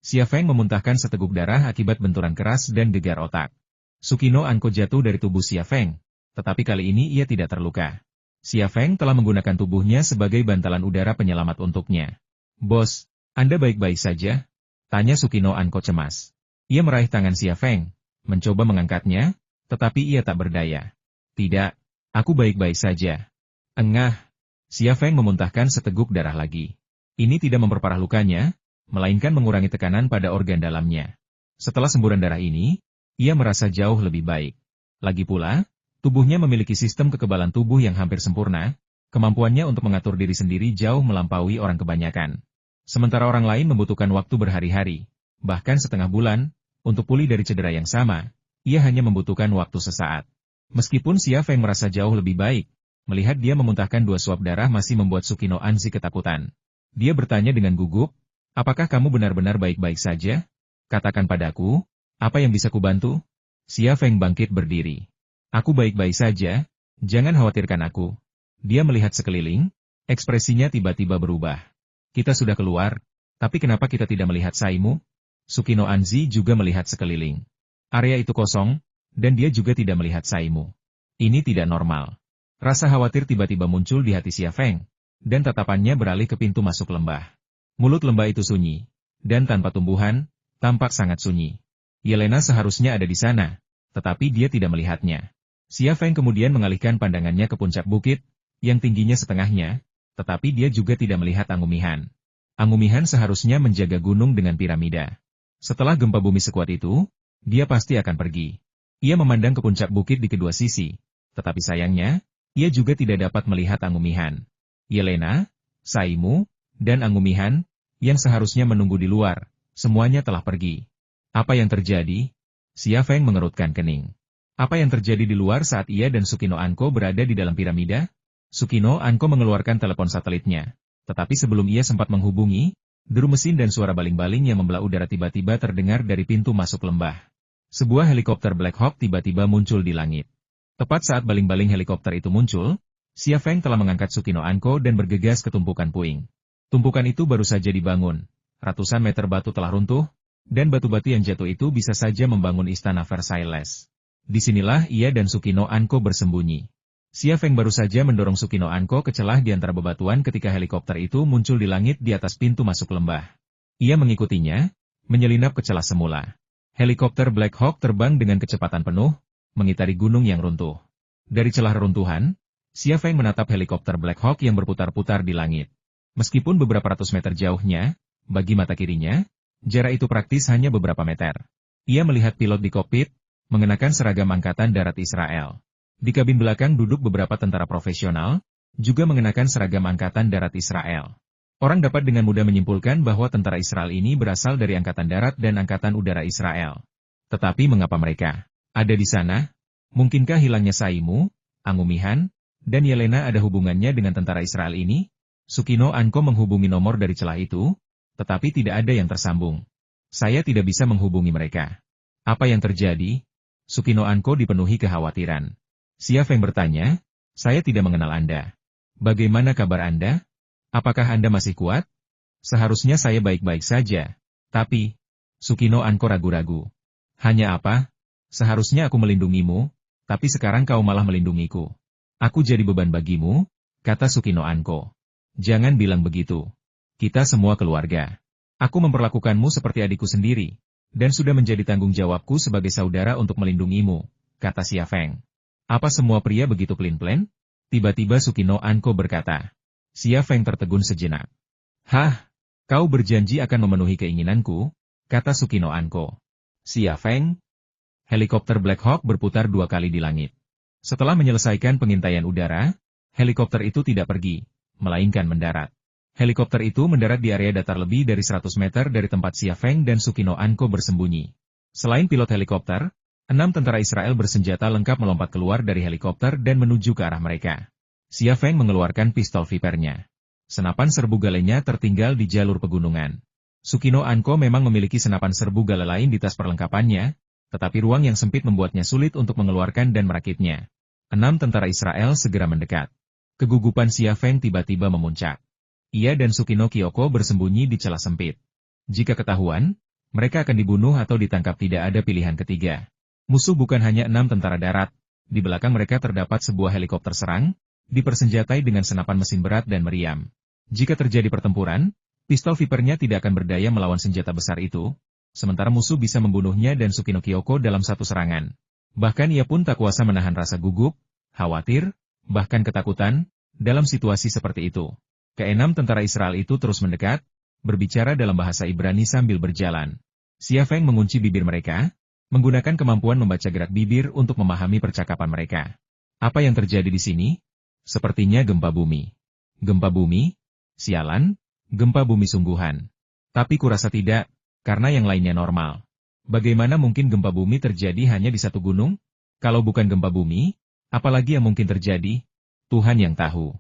Xia Feng memuntahkan seteguk darah akibat benturan keras dan gegar otak. Sukino Anko jatuh dari tubuh Xia Feng, tetapi kali ini ia tidak terluka. Xia Feng telah menggunakan tubuhnya sebagai bantalan udara penyelamat untuknya. Bos, Anda baik-baik saja? Tanya Sukino Anko cemas. Ia meraih tangan Xia Feng, mencoba mengangkatnya, tetapi ia tak berdaya. Tidak, aku baik-baik saja. Engah! Xia Feng memuntahkan seteguk darah lagi. Ini tidak memperparah lukanya, melainkan mengurangi tekanan pada organ dalamnya. Setelah semburan darah ini, ia merasa jauh lebih baik. Lagi pula, tubuhnya memiliki sistem kekebalan tubuh yang hampir sempurna, kemampuannya untuk mengatur diri sendiri jauh melampaui orang kebanyakan. Sementara orang lain membutuhkan waktu berhari-hari, bahkan setengah bulan, untuk pulih dari cedera yang sama, ia hanya membutuhkan waktu sesaat. Meskipun Xia Feng merasa jauh lebih baik, melihat dia memuntahkan 2 suap darah masih membuat Sukino Anzi ketakutan. Dia bertanya dengan gugup, "Apakah kamu benar-benar baik-baik saja? Katakan padaku, apa yang bisa kubantu?" Xia Feng bangkit berdiri. "Aku baik-baik saja, jangan khawatirkan aku." Dia melihat sekeliling, ekspresinya tiba-tiba berubah. "Kita sudah keluar, tapi kenapa kita tidak melihat Saimu?" Sukino Anzi juga melihat sekeliling. Area itu kosong, dan dia juga tidak melihat Saimu. Ini tidak normal. Rasa khawatir tiba-tiba muncul di hati Xia Feng, dan tatapannya beralih ke pintu masuk lembah. Mulut lembah itu sunyi, dan tanpa tumbuhan, tampak sangat sunyi. Yelena seharusnya ada di sana, tetapi dia tidak melihatnya. Xia Feng kemudian mengalihkan pandangannya ke puncak bukit, yang tingginya setengahnya, tetapi dia juga tidak melihat Angumihan. Angumihan seharusnya menjaga gunung dengan piramida. Setelah gempa bumi sekuat itu, dia pasti akan pergi. Ia memandang ke puncak bukit di kedua sisi, tetapi sayangnya, ia juga tidak dapat melihat Angumihan. Yelena, Saimu, dan Angumihan, yang seharusnya menunggu di luar, semuanya telah pergi. Apa yang terjadi? Xia Feng mengerutkan kening. Apa yang terjadi di luar saat ia dan Sukino Anko berada di dalam piramida? Sukino Anko mengeluarkan telepon satelitnya, tetapi sebelum ia sempat menghubungi, deru mesin dan suara baling-baling yang membelah udara tiba-tiba terdengar dari pintu masuk lembah. Sebuah helikopter Black Hawk tiba-tiba muncul di langit. Tepat saat baling-baling helikopter itu muncul, Xia Feng telah mengangkat Sukino Anko dan bergegas ke tumpukan puing. Tumpukan itu baru saja dibangun, ratusan meter batu telah runtuh, dan batu-batu yang jatuh itu bisa saja membangun istana Versailles. Disinilah ia dan Sukino Anko bersembunyi. Xia Feng baru saja mendorong Sukino Anko ke celah di antara bebatuan ketika helikopter itu muncul di langit di atas pintu masuk lembah. Ia mengikutinya, menyelinap ke celah semula. Helikopter Black Hawk terbang dengan kecepatan penuh, mengitari gunung yang runtuh. Dari celah reruntuhan, Xia Feng menatap helikopter Black Hawk yang berputar-putar di langit. Meskipun beberapa ratus meter jauhnya, bagi mata kirinya, jarak itu praktis hanya beberapa meter. Ia melihat pilot di kokpit, mengenakan seragam Angkatan Darat Israel. Di kabin belakang duduk beberapa tentara profesional, juga mengenakan seragam Angkatan Darat Israel. Orang dapat dengan mudah menyimpulkan bahwa tentara Israel ini berasal dari Angkatan Darat dan Angkatan Udara Israel. Tetapi mengapa mereka ada di sana? Mungkinkah hilangnya Saimu, Angumihan, dan Yelena ada hubungannya dengan tentara Israel ini? Sukino Anko menghubungi nomor dari celah itu, tetapi tidak ada yang tersambung. Saya tidak bisa menghubungi mereka. Apa yang terjadi? Sukino Anko dipenuhi kekhawatiran. Xia Feng bertanya, "Saya tidak mengenal Anda. Bagaimana kabar Anda? Apakah Anda masih kuat?" "Seharusnya saya baik-baik saja. Tapi..." Sukino Anko ragu-ragu. "Hanya apa? Seharusnya aku melindungimu, tapi sekarang kau malah melindungiku. Aku jadi beban bagimu," kata Sukino Anko. "Jangan bilang begitu. Kita semua keluarga. Aku memperlakukanmu seperti adikku sendiri, dan sudah menjadi tanggung jawabku sebagai saudara untuk melindungimu," kata Xia Feng. "Apa semua pria begitu pelin-pelan?" Tiba-tiba Sukino Anko berkata. Xia Feng tertegun sejenak. "Hah? Kau berjanji akan memenuhi keinginanku?" kata Sukino Anko. "Xia Feng?" Helikopter Black Hawk berputar 2 kali di langit. Setelah menyelesaikan pengintaian udara, helikopter itu tidak pergi, melainkan mendarat. Helikopter itu mendarat di area datar lebih dari 100 meter dari tempat Xia Feng dan Sukino Anko bersembunyi. Selain pilot helikopter, 6 tentara Israel bersenjata lengkap melompat keluar dari helikopter dan menuju ke arah mereka. Xia Feng mengeluarkan pistol Vipernya. Senapan serbu galenya tertinggal di jalur pegunungan. Sukino Anko memang memiliki senapan serbu gala lain di tas perlengkapannya, tetapi ruang yang sempit membuatnya sulit untuk mengeluarkan dan merakitnya. 6 tentara Israel segera mendekat. Kegugupan Xia Feng tiba-tiba memuncak. Ia dan Sukino Kyoko bersembunyi di celah sempit. Jika ketahuan, mereka akan dibunuh atau ditangkap, tidak ada pilihan ketiga. Musuh bukan hanya 6 tentara darat, di belakang mereka terdapat sebuah helikopter serang, dipersenjatai dengan senapan mesin berat dan meriam. Jika terjadi pertempuran, pistol Vipernya tidak akan berdaya melawan senjata besar itu, sementara musuh bisa membunuhnya dan Sukino Kyoko dalam satu serangan. Bahkan ia pun tak kuasa menahan rasa gugup, khawatir, bahkan ketakutan, dalam situasi seperti itu. Ke-6 tentara Israel itu terus mendekat, berbicara dalam bahasa Ibrani sambil berjalan. Xia Feng mengunci bibir mereka, menggunakan kemampuan membaca gerak bibir untuk memahami percakapan mereka. Apa yang terjadi di sini? Sepertinya gempa bumi. Gempa bumi? Sialan, gempa bumi sungguhan. Tapi kurasa tidak, karena yang lainnya normal. Bagaimana mungkin gempa bumi terjadi hanya di satu gunung? Kalau bukan gempa bumi, apalagi yang mungkin terjadi? Tuhan yang tahu.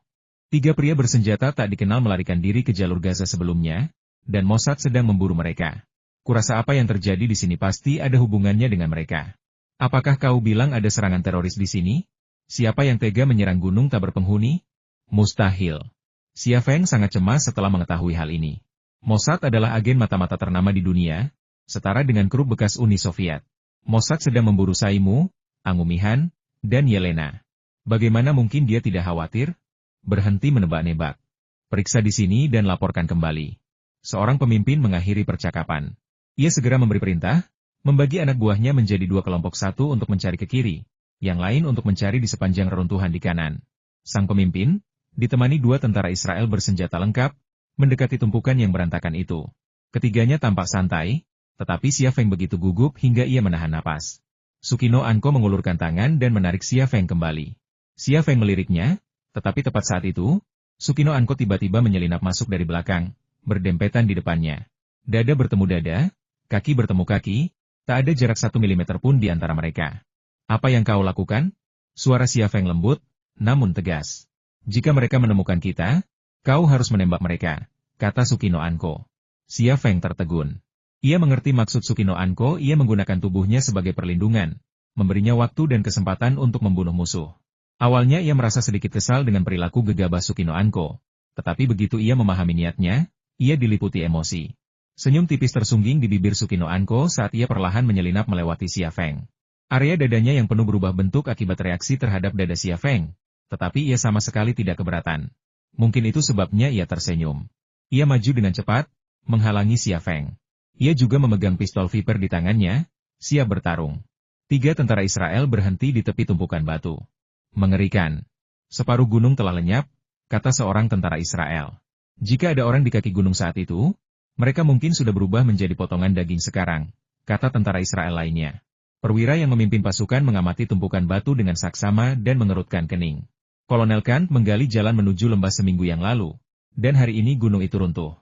3 pria bersenjata tak dikenal melarikan diri ke jalur Gaza sebelumnya, dan Mossad sedang memburu mereka. Kurasa apa yang terjadi di sini pasti ada hubungannya dengan mereka. Apakah kau bilang ada serangan teroris di sini? Siapa yang tega menyerang gunung tak berpenghuni? Mustahil. Xia Feng sangat cemas setelah mengetahui hal ini. Mossad adalah agen mata-mata ternama di dunia, setara dengan kru bekas Uni Soviet. Mossad sedang memburu Saimu, Angumihan, dan Yelena. Bagaimana mungkin dia tidak khawatir? Berhenti menebak-nebak. Periksa di sini dan laporkan kembali. Seorang pemimpin mengakhiri percakapan. Ia segera memberi perintah, membagi anak buahnya menjadi 2 kelompok, satu untuk mencari ke kiri, yang lain untuk mencari di sepanjang reruntuhan di kanan. Sang pemimpin, ditemani 2 tentara Israel bersenjata lengkap, mendekati tumpukan yang berantakan itu. Ketiganya tampak santai, tetapi Xia Feng begitu gugup hingga ia menahan napas. Sukino Anko mengulurkan tangan dan menarik Xia Feng kembali. Xia Feng meliriknya, tetapi tepat saat itu, Sukino Anko tiba-tiba menyelinap masuk dari belakang, berdempetan di depannya. Dada bertemu dada, kaki bertemu kaki, tak ada jarak 1 milimeter pun di antara mereka. Apa yang kau lakukan? Suara Xia Feng lembut, namun tegas. Jika mereka menemukan kita, kau harus menembak mereka, kata Sukino Anko. Xia Feng tertegun. Ia mengerti maksud Sukino Anko, ia menggunakan tubuhnya sebagai perlindungan, memberinya waktu dan kesempatan untuk membunuh musuh. Awalnya ia merasa sedikit kesal dengan perilaku gegabah Sukino Anko, tetapi begitu ia memahami niatnya, ia diliputi emosi. Senyum tipis tersungging di bibir Sukino Anko saat ia perlahan menyelinap melewati Xia Feng. Area dadanya yang penuh berubah bentuk akibat reaksi terhadap dada Xia Feng, tetapi ia sama sekali tidak keberatan. Mungkin itu sebabnya ia tersenyum. Ia maju dengan cepat, menghalangi Xia Feng. Ia juga memegang pistol Viper di tangannya, siap bertarung. 3 tentara Israel berhenti di tepi tumpukan batu. Mengerikan. Separuh gunung telah lenyap, kata seorang tentara Israel. Jika ada orang di kaki gunung saat itu, mereka mungkin sudah berubah menjadi potongan daging sekarang, kata tentara Israel lainnya. Perwira yang memimpin pasukan mengamati tumpukan batu dengan saksama dan mengerutkan kening. Kolonel Kant menggali jalan menuju lembah seminggu yang lalu, dan hari ini gunung itu runtuh.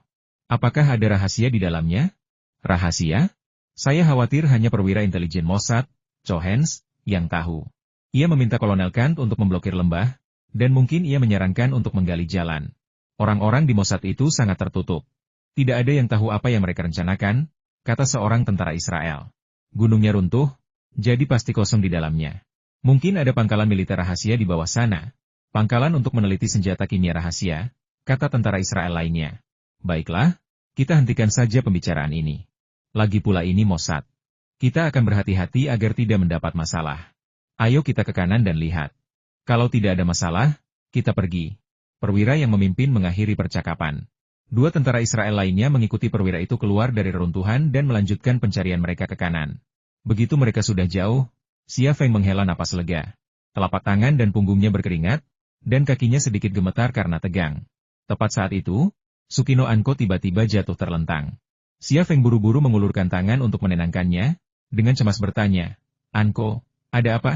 Apakah ada rahasia di dalamnya? Rahasia? Saya khawatir hanya perwira intelijen Mossad, Cohens, yang tahu. Ia meminta Kolonel Kant untuk memblokir lembah, dan mungkin ia menyarankan untuk menggali jalan. Orang-orang di Mossad itu sangat tertutup. Tidak ada yang tahu apa yang mereka rencanakan, kata seorang tentara Israel. Gunungnya runtuh, jadi pasti kosong di dalamnya. Mungkin ada pangkalan militer rahasia di bawah sana. Pangkalan untuk meneliti senjata kimia rahasia, kata tentara Israel lainnya. Baiklah, kita hentikan saja pembicaraan ini. Lagi pula ini Mossad. Kita akan berhati-hati agar tidak mendapat masalah. Ayo kita ke kanan dan lihat. Kalau tidak ada masalah, kita pergi. Perwira yang memimpin mengakhiri percakapan. 2 tentara Israel lainnya mengikuti perwira itu keluar dari reruntuhan dan melanjutkan pencarian mereka ke kanan. Begitu mereka sudah jauh, Xia Feng menghela napas lega. Telapak tangan dan punggungnya berkeringat, dan kakinya sedikit gemetar karena tegang. Tepat saat itu, Sukino Anko tiba-tiba jatuh terlentang. Xia Feng buru-buru mengulurkan tangan untuk menenangkannya, dengan cemas bertanya, Anko, ada apa?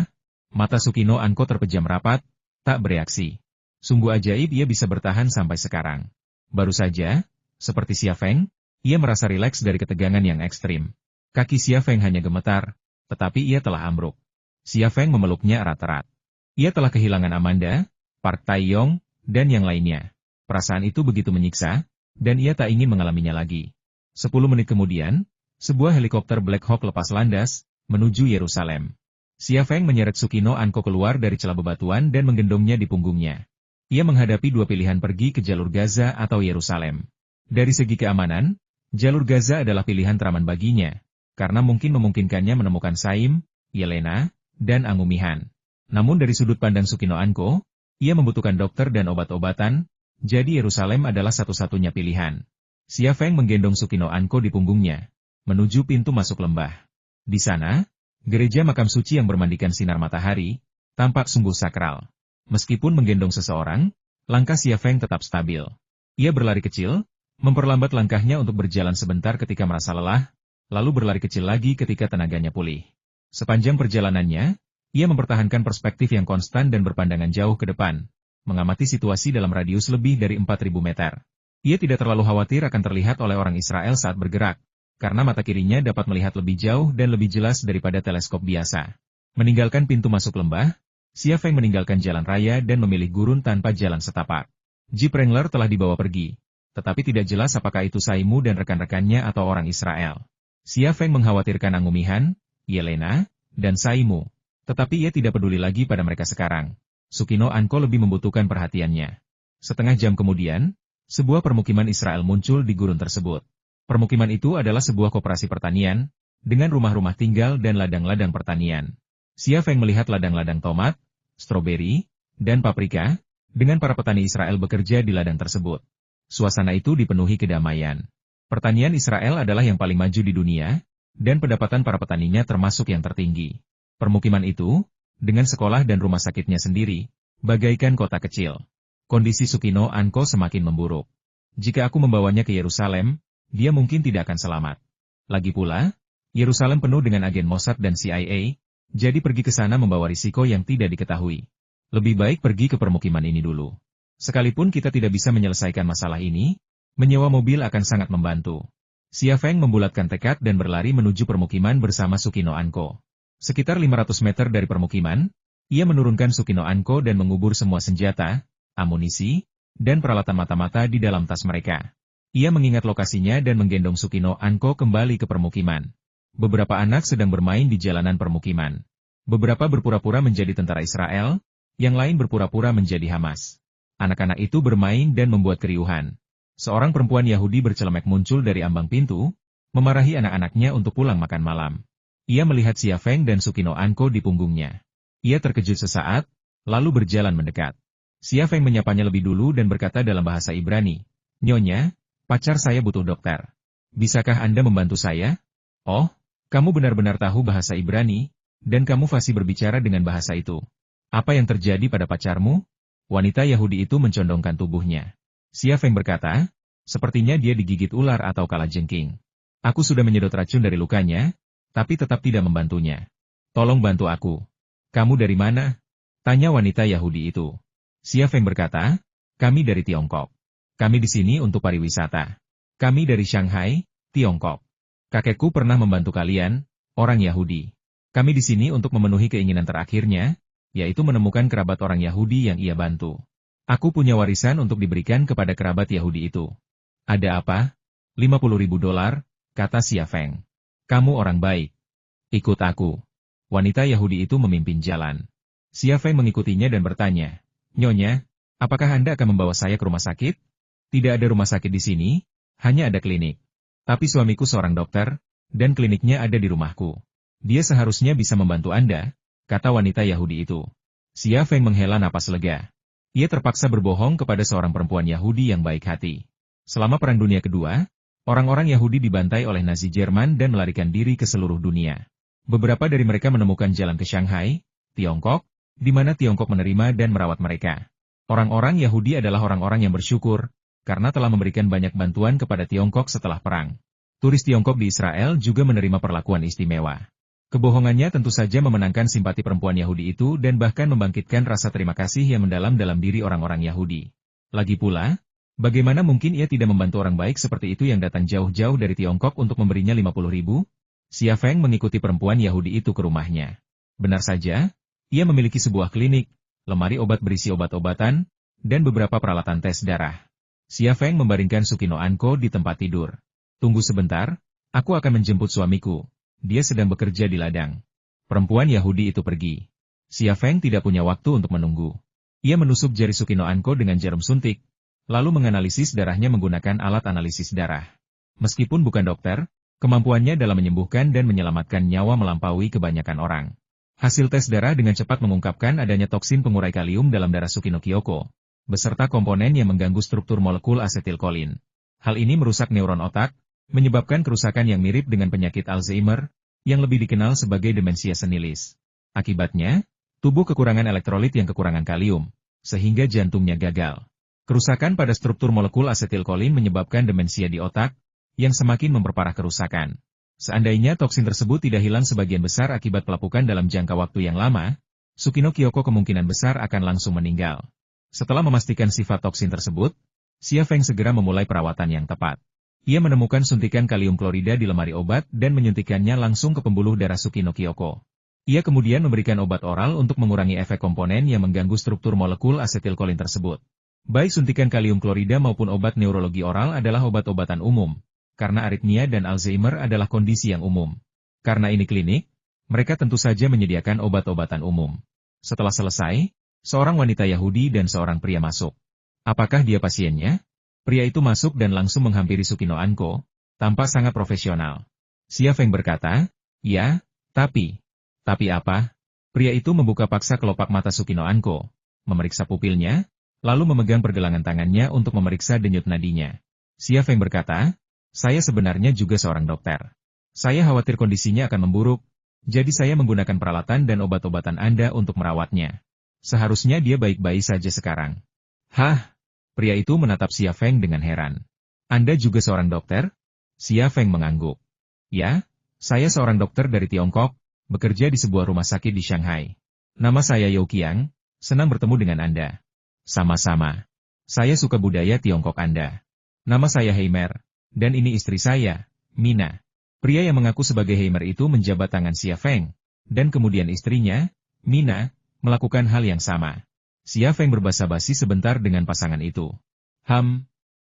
Mata Sukino Anko terpejam rapat, tak bereaksi. Sungguh ajaib ia bisa bertahan sampai sekarang. Baru saja, seperti Xia Feng, ia merasa rileks dari ketegangan yang ekstrim. Kaki Xia Feng hanya gemetar, tetapi ia telah ambruk. Xia Feng memeluknya erat-erat. Ia telah kehilangan Amanda, Park Tae-yong, dan yang lainnya. Perasaan itu begitu menyiksa, dan ia tak ingin mengalaminya lagi. 10 menit kemudian, sebuah helikopter Black Hawk lepas landas, menuju Yerusalem. Xia Feng menyeret Sukino Anko keluar dari celah bebatuan dan menggendongnya di punggungnya. Ia menghadapi 2 pilihan pergi ke jalur Gaza atau Yerusalem. Dari segi keamanan, jalur Gaza adalah pilihan teraman baginya, karena mungkin memungkinkannya menemukan Saim, Yelena, dan Angumihan. Namun dari sudut pandang Sukino Anko, ia membutuhkan dokter dan obat-obatan, jadi Yerusalem adalah satu-satunya pilihan. Xia Feng menggendong Sukino Anko di punggungnya, menuju pintu masuk lembah. Di sana, gereja makam suci yang bermandikan sinar matahari, tampak sungguh sakral. Meskipun menggendong seseorang, langkah Xia Feng tetap stabil. Ia berlari kecil, Memperlambat langkahnya untuk berjalan sebentar ketika merasa lelah, lalu berlari kecil lagi ketika tenaganya pulih. Sepanjang perjalanannya, ia mempertahankan perspektif yang konstan dan berpandangan jauh ke depan, mengamati situasi dalam radius lebih dari 4.000 meter. Ia tidak terlalu khawatir akan terlihat oleh orang Israel saat bergerak, karena mata kirinya dapat melihat lebih jauh dan lebih jelas daripada teleskop biasa. Meninggalkan pintu masuk lembah, Xia Feng meninggalkan jalan raya dan memilih gurun tanpa jalan setapak. Jeep Wrangler telah dibawa pergi, tetapi tidak jelas apakah itu Saimu dan rekan-rekannya atau orang Israel. Xia Feng mengkhawatirkan Angumihan, Yelena, dan Saimu, tetapi ia tidak peduli lagi pada mereka sekarang. Sukino Anko lebih membutuhkan perhatiannya. Setengah jam kemudian, sebuah permukiman Israel muncul di gurun tersebut. Permukiman itu adalah sebuah koperasi pertanian, dengan rumah-rumah tinggal dan ladang-ladang pertanian. Xia Feng melihat ladang-ladang tomat, stroberi, dan paprika, dengan para petani Israel bekerja di ladang tersebut. Suasana itu dipenuhi kedamaian. Pertanian Israel adalah yang paling maju di dunia, dan pendapatan para petaninya termasuk yang tertinggi. Permukiman itu, dengan sekolah dan rumah sakitnya sendiri, bagaikan kota kecil. Kondisi Sukino Anko semakin memburuk. Jika aku membawanya ke Yerusalem, dia mungkin tidak akan selamat. Lagi pula, Yerusalem penuh dengan agen Mossad dan CIA, jadi pergi ke sana membawa risiko yang tidak diketahui. Lebih baik pergi ke permukiman ini dulu. Sekalipun kita tidak bisa menyelesaikan masalah ini, menyewa mobil akan sangat membantu. Xia Feng membulatkan tekad dan berlari menuju permukiman bersama Sukino Anko. Sekitar 500 meter dari permukiman, ia menurunkan Sukino Anko dan mengubur semua senjata, amunisi, dan peralatan mata-mata di dalam tas mereka. Ia mengingat lokasinya dan menggendong Sukino Anko kembali ke permukiman. Beberapa anak sedang bermain di jalanan permukiman. Beberapa berpura-pura menjadi tentara Israel, yang lain berpura-pura menjadi Hamas. Anak-anak itu bermain dan membuat keriuhan. Seorang perempuan Yahudi bercelemek muncul dari ambang pintu, memarahi anak-anaknya untuk pulang makan malam. Ia melihat Xia Feng dan Sukino Anko di punggungnya. Ia terkejut sesaat, lalu berjalan mendekat. Xia Feng menyapanya lebih dulu dan berkata dalam bahasa Ibrani, "Nyonya, pacar saya butuh dokter. Bisakah Anda membantu saya?" "Oh, kamu benar-benar tahu bahasa Ibrani, dan kamu fasih berbicara dengan bahasa itu. Apa yang terjadi pada pacarmu?" Wanita Yahudi itu mencondongkan tubuhnya. Xia Feng berkata, "Sepertinya dia digigit ular atau kalajengking. Aku sudah menyedot racun dari lukanya, tapi tetap tidak membantunya. Tolong bantu aku." "Kamu dari mana?" tanya wanita Yahudi itu. Xia Feng berkata, "Kami dari Tiongkok. Kami di sini untuk pariwisata. Kami dari Shanghai, Tiongkok. Kakekku pernah membantu kalian, orang Yahudi. Kami di sini untuk memenuhi keinginan terakhirnya, yaitu menemukan kerabat orang Yahudi yang ia bantu. Aku punya warisan untuk diberikan kepada kerabat Yahudi itu." "Ada apa?" $50.000, kata Xia Feng. "Kamu orang baik. Ikut aku." Wanita Yahudi itu memimpin jalan. Xia Feng mengikutinya dan bertanya, "Nyonya, apakah Anda akan membawa saya ke rumah sakit?" "Tidak ada rumah sakit di sini, hanya ada klinik. Tapi suamiku seorang dokter, dan kliniknya ada di rumahku. Dia seharusnya bisa membantu Anda," kata wanita Yahudi itu. Xia Feng menghela napas lega. Ia terpaksa berbohong kepada seorang perempuan Yahudi yang baik hati. Selama Perang Dunia Kedua, orang-orang Yahudi dibantai oleh Nazi Jerman dan melarikan diri ke seluruh dunia. Beberapa dari mereka menemukan jalan ke Shanghai, Tiongkok, di mana Tiongkok menerima dan merawat mereka. Orang-orang Yahudi adalah orang-orang yang bersyukur, karena telah memberikan banyak bantuan kepada Tiongkok setelah perang. Turis Tiongkok di Israel juga menerima perlakuan istimewa. Kebohongannya tentu saja memenangkan simpati perempuan Yahudi itu dan bahkan membangkitkan rasa terima kasih yang mendalam dalam diri orang-orang Yahudi. Lagi pula, bagaimana mungkin ia tidak membantu orang baik seperti itu yang datang jauh-jauh dari Tiongkok untuk memberinya 50.000? Xia Feng mengikuti perempuan Yahudi itu ke rumahnya. Benar saja, ia memiliki sebuah klinik, lemari obat berisi obat-obatan, dan beberapa peralatan tes darah. Xia Feng membaringkan Sukino Anko di tempat tidur. "Tunggu sebentar, aku akan menjemput suamiku. Dia sedang bekerja di ladang." Perempuan Yahudi itu pergi. Xia Feng tidak punya waktu untuk menunggu. Ia menusuk jari Sukino Anko dengan jarum suntik, lalu menganalisis darahnya menggunakan alat analisis darah. Meskipun bukan dokter, kemampuannya dalam menyembuhkan dan menyelamatkan nyawa melampaui kebanyakan orang. Hasil tes darah dengan cepat mengungkapkan adanya toksin pengurai kalium dalam darah Sukino Kyoko, beserta komponen yang mengganggu struktur molekul asetilkolin. Hal ini merusak neuron otak, menyebabkan kerusakan yang mirip dengan penyakit Alzheimer, yang lebih dikenal sebagai demensia senilis. Akibatnya, tubuh kekurangan elektrolit yang kekurangan kalium, sehingga jantungnya gagal. Kerusakan pada struktur molekul asetilkolin menyebabkan demensia di otak, yang semakin memperparah kerusakan. Seandainya toksin tersebut tidak hilang sebagian besar akibat pelapukan dalam jangka waktu yang lama, Tsukino Kyoko kemungkinan besar akan langsung meninggal. Setelah memastikan sifat toksin tersebut, Xia Feng segera memulai perawatan yang tepat. Ia menemukan suntikan kalium klorida di lemari obat dan menyuntikkannya langsung ke pembuluh darah Tsukino Kyoko. Ia kemudian memberikan obat oral untuk mengurangi efek komponen yang mengganggu struktur molekul asetilkolin tersebut. Baik suntikan kalium klorida maupun obat neurologi oral adalah obat-obatan umum, karena aritmia dan Alzheimer adalah kondisi yang umum. Karena ini klinik, mereka tentu saja menyediakan obat-obatan umum. Setelah selesai, seorang wanita Yahudi dan seorang pria masuk. Apakah dia pasiennya? Pria itu masuk dan langsung menghampiri Tsukino Anko, tampak sangat profesional. Xia Feng berkata, ya, tapi apa? Pria itu membuka paksa kelopak mata Tsukino Anko, memeriksa pupilnya, lalu memegang pergelangan tangannya untuk memeriksa denyut nadinya. Xia Feng berkata, saya sebenarnya juga seorang dokter. Saya khawatir kondisinya akan memburuk, jadi saya menggunakan peralatan dan obat-obatan Anda untuk merawatnya. Seharusnya dia baik-baik saja sekarang. Hah? Pria itu menatap Xia Feng dengan heran. Anda juga seorang dokter? Xia Feng mengangguk. Ya, saya seorang dokter dari Tiongkok, bekerja di sebuah rumah sakit di Shanghai. Nama saya Yao Qiang, senang bertemu dengan Anda. Sama-sama. Saya suka budaya Tiongkok Anda. Nama saya Heimer, dan ini istri saya, Mina. Pria yang mengaku sebagai Heimer itu menjabat tangan Xia Feng, dan kemudian istrinya, Mina, melakukan hal yang sama. Xia Feng berbasa-basi sebentar dengan pasangan itu.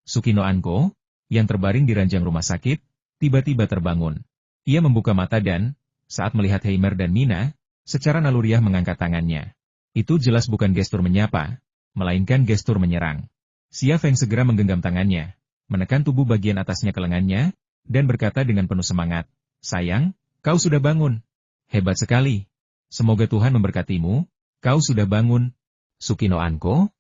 Tsukino Anko, yang terbaring di ranjang rumah sakit, tiba-tiba terbangun. Ia membuka mata dan, saat melihat Heimer dan Mina, secara naluriah mengangkat tangannya. Itu jelas bukan gestur menyapa, melainkan gestur menyerang. Xia Feng segera menggenggam tangannya, menekan tubuh bagian atasnya ke lengannya, dan berkata dengan penuh semangat, sayang, kau sudah bangun. Hebat sekali. Semoga Tuhan memberkatimu, kau sudah bangun. Tsukino Anko?